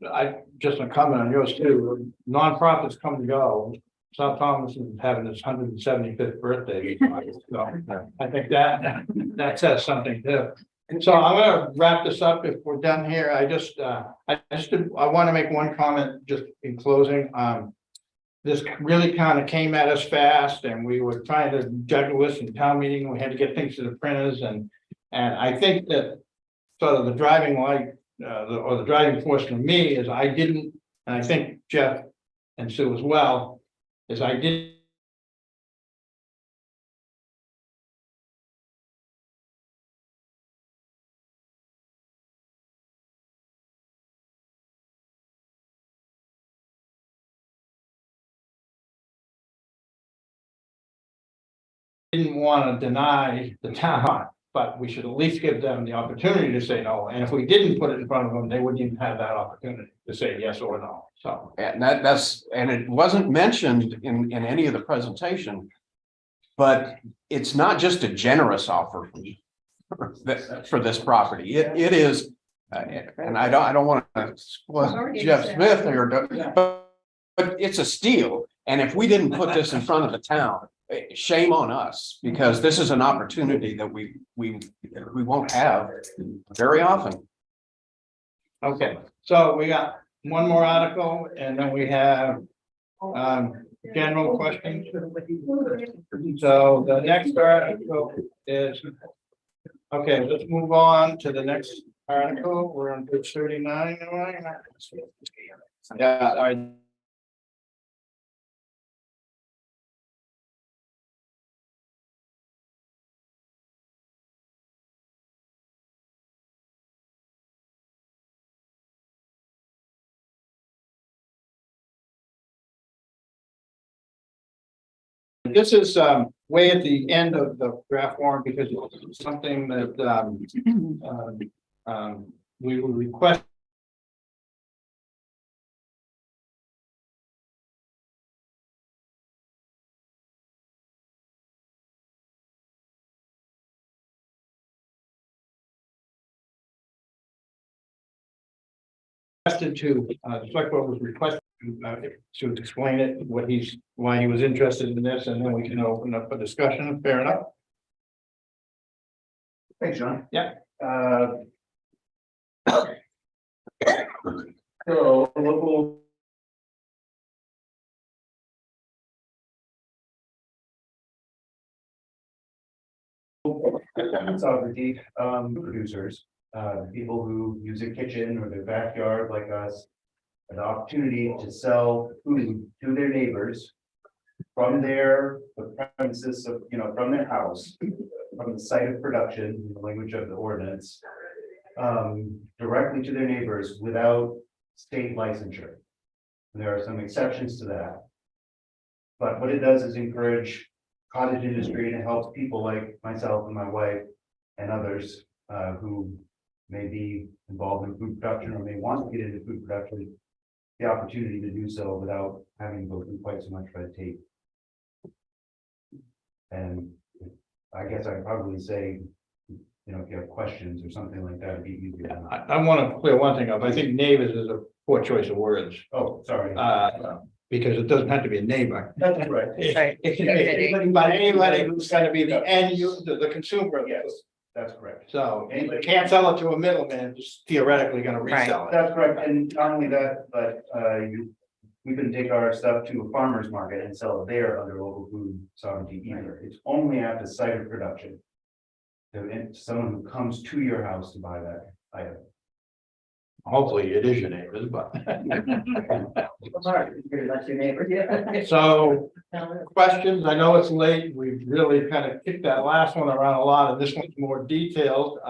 I just a comment on yours too. Nonprofits come and go. South Thomas is having its 175th birthday. So I think that says something too. So I'm gonna wrap this up if we're done here. I want to make one comment just in closing. This really kind of came at us fast and we were trying to juggle this in town meeting. We had to get things to the printers and I think that sort of the driving light or the driving force for me is I didn't, and I think Jeff and Sue as well, is I didn't want to deny the town, but we should at least give them the opportunity to say no. And if we didn't put it in front of them, they wouldn't even have that opportunity to say yes or no. So And and it wasn't mentioned in any of the presentation. But it's not just a generous offer for this property. It is, and I don't want to Jeff Smith here, but it's a steal. And if we didn't put this in front of the town, shame on us, because this is an opportunity that we won't have very often. okay, so we got one more article and then we have general questions. So the next article is, okay, let's move on to the next article. We're on page 39. Yeah, I. This is way at the end of the draft warrant because it's something that we will request. To the select board was requested to explain it, why he was interested in this, and then we can open up a discussion. Fair enough. Thanks, John. Yeah. So local. Sovereignty, producers, people who use a kitchen or their backyard like us, an opportunity to sell food to their neighbors from the premises of, from their house, from the site of production, in the language of the ordinance, directly to their neighbors without state licensure. And there are some exceptions to that. But what it does is encourage cottage industry, and it helps people like myself and my wife and others who may be involved in food production or may want to get into food production, the opportunity to do so without having to go through quite so much red tape. And I guess I'd probably say, if you have questions or something like that, it'd be easier. I want to clear one thing up. I think neighbors is a poor choice of words. Oh, sorry. Because it doesn't have to be a neighbor. That's right. It can be anybody who's gonna be the end user, the consumer of it. Yes, that's correct. So you can't sell it to a middleman, who's theoretically gonna resell it. That's correct, and not only that, but we couldn't take our stuff to a farmer's market and sell it there under local food sovereignty either. It's only at the site of production. And someone who comes to your house to buy that item. Hopefully it is your neighbors, but. That's your neighbor, yeah. So questions, I know it's late, we've really kind of kicked that last one around a lot, and this one's more detailed,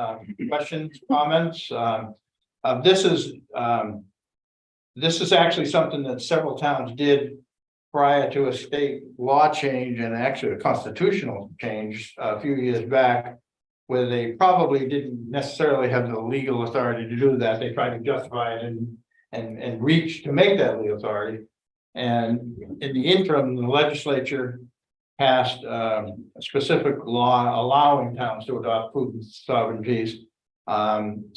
questions, comments, this is actually something that several towns did prior to a state law change and actually a constitutional change a few years back, where they probably didn't necessarily have the legal authority to do that. They tried to justify it and reach to make that legal authority. And in the interim, the legislature passed a specific law allowing towns to adopt food sovereignties.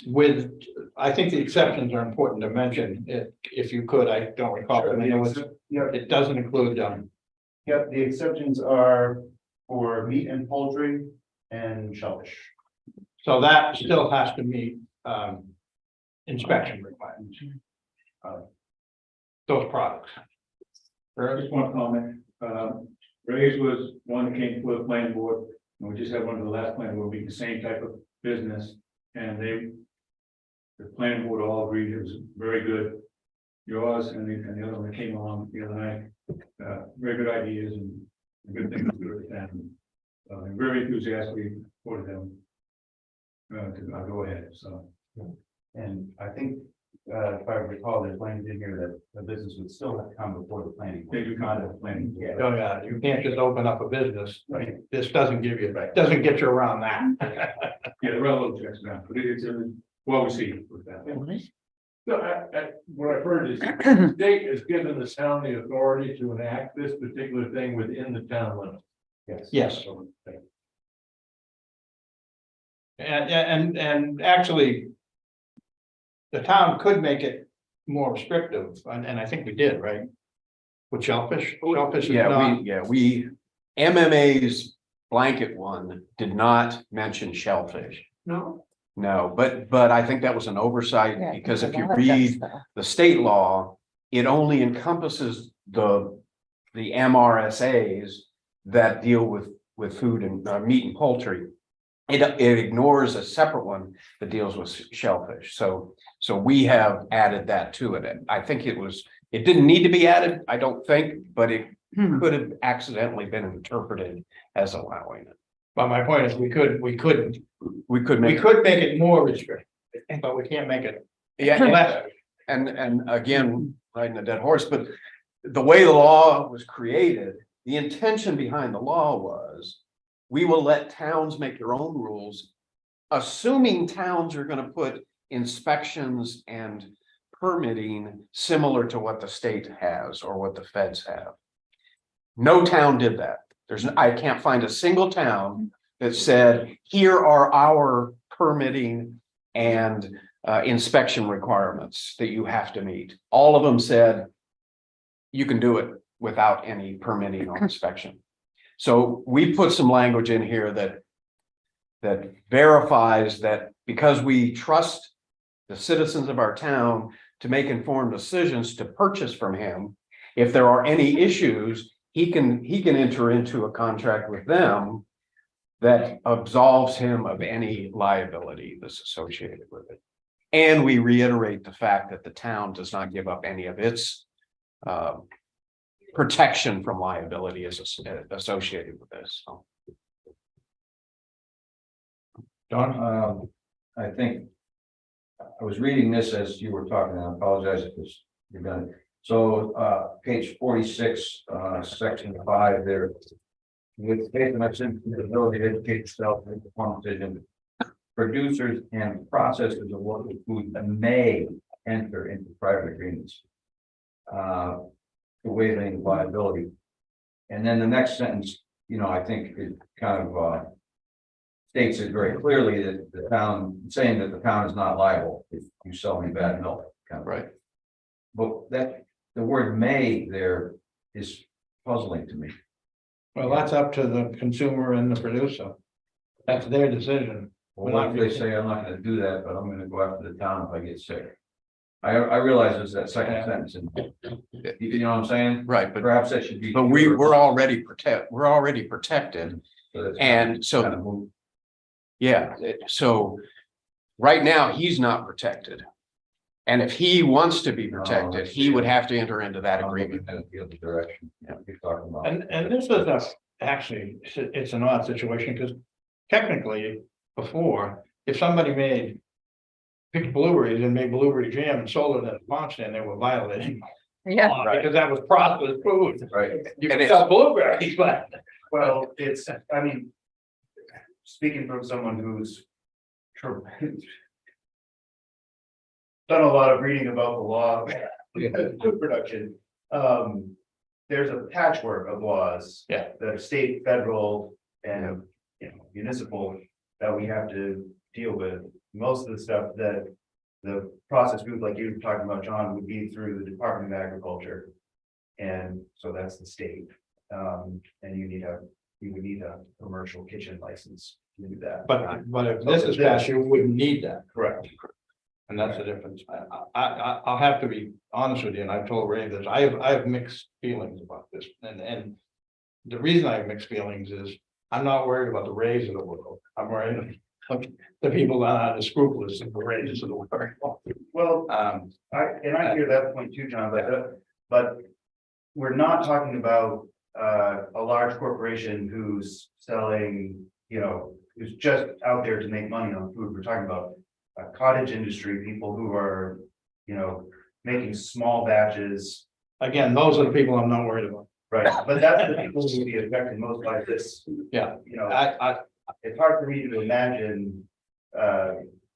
With, I think the exceptions are important to mention, if you could, I don't recall. Sure, I know it's, Yep, it doesn't include, yep, the exceptions are for meat and poultry and shellfish. so that still has to meet, inspection requirements. Those products. Just one comment, Ray's was one that came before the planning board, and we just had one of the last planning board, be the same type of business, and the planning board all agreed it was very good. Yours and the other one that came along the other night, very good ideas and good things to do with that. And very enthusiastically supported them. To go ahead, so. And I think, if I recall, there's language in here that the business would still have to come before the planning. They do Not the planning. board. Oh, yeah, you can't just open up a business, right? This doesn't give you, doesn't get you around that. Yeah, the railroad checks now, but it's well received with that. So what I've heard is the state has given the town the authority to enact this particular thing within the town limits. Yes. Yes. And actually, the town could make it more restrictive, and I think we did, right? With shellfish, shellfish is not, MMA's blanket one did not mention shellfish. No, No, but I think that was an oversight, Yeah, because if a you lot of that read stuff. the state law, it only encompasses the MRSAs that deal with food and meat and poultry. It ignores a separate one that deals with shellfish. So we have added that to it. And I think it didn't need to be added, I don't think, but it could have accidentally been interpreted as allowing it. but my point is, we could We could make it more restrictive, but we can't make it Yeah, less. and again, riding a dead horse, but the way the law was created, the intention behind the law was we will let towns make their own rules, assuming towns are gonna put inspections and permitting similar to what the state has or what the feds have. No town did that. I can't find a single town that said, here are our permitting and inspection requirements that you have to meet. All of them said, you can do it without any permitting or inspection. So we put some language in here that verifies that because we trust the citizens of our town to make informed decisions to purchase from him, if there are any issues, he can enter into a contract with them that absolves him of any liability that's associated with it. And we reiterate the fact that the town does not give up any of its protection from liability associated with this. So. Don? I think I was reading this as you were talking, and I apologize if you're done. So, page 46, section 5 there. With faith and the ability to educate itself and perform decisions, producers and processors of local food may enter into private agreements. Waiving liability. And then the next sentence, I think it kind of states it very clearly that the town, saying that the town is not liable if you sell me bad milk. Kind of. Right. But that the word may there is puzzling to me. Well, that's up to the consumer and the producer. That's their decision. Well, what if they say, I'm not gonna do that, but I'm gonna go after the town if I get sick? I realize there's that second sentence, and you know what I'm saying? Right, but Perhaps that should be. we're already protected. So that's And so kind of move. yeah, so right now, he's not protected. And if he wants to be protected, he would have to enter into that I'm agreement. moving in the other direction. You're talking about. And this is actually, it's an odd situation, because technically, before, if somebody picked blueberries and made blueberry jam and sold it at a farm stand, they were violating. Yeah. law, Because that was processed food. Right. You And can sell blueberries, but. Well, it's, I mean, speaking from someone who's done a lot of reading about the law, food production, there's a patchwork of laws. Yeah. That are state, federal, and, municipal, that we have to deal with. Most of the stuff that the processed food, like you were talking about, John, would be through the Department of Agriculture. And so that's the state. And you would need a commercial kitchen license to do that. But if this is passed, you wouldn't need that. Correct. And that's the difference. I'll have to be honest with you, and I've told Ray this, I have mixed feelings about this, and. The reason I have mixed feelings is, I'm not worried about the Rays of the world, I'm worried about the people that are the scrupulous of the Rays of the world. Well, I hear that point too, John, but we're not talking about a large corporation who's selling, who's just out there to make money on food. We're talking about a cottage industry, people who are, making small batches. Again, those are the people I'm not worried about. Right, but that's the people who will be affected most by this. Yeah. I it's hard for me to imagine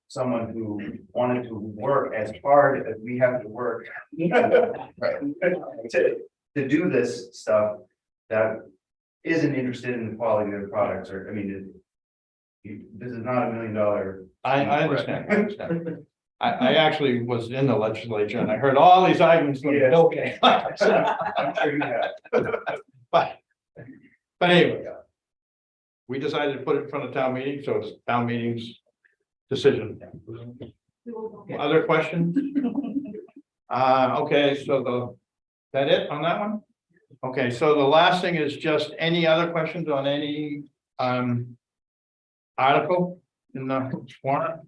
someone who wanted to work as hard as we have to work. To do this stuff that isn't interested in the quality of the products, or, this is not $1 million. I understand. I actually was in the legislature and I heard all these arguments from Yes. Bill Gates. I'm sure you have. But anyway. We decided to put it in front of town meeting, so it's town meeting's decision. Other questions? Okay, so that it on that one? Okay, so the last thing is just any other questions on any article in the warrant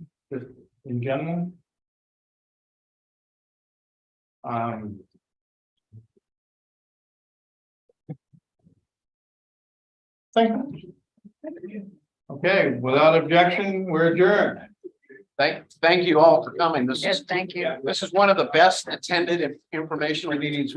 in general? Okay, without objection, we're adjourned. Thank you all for coming. Yes, thank you. This is one of the best attended informational meetings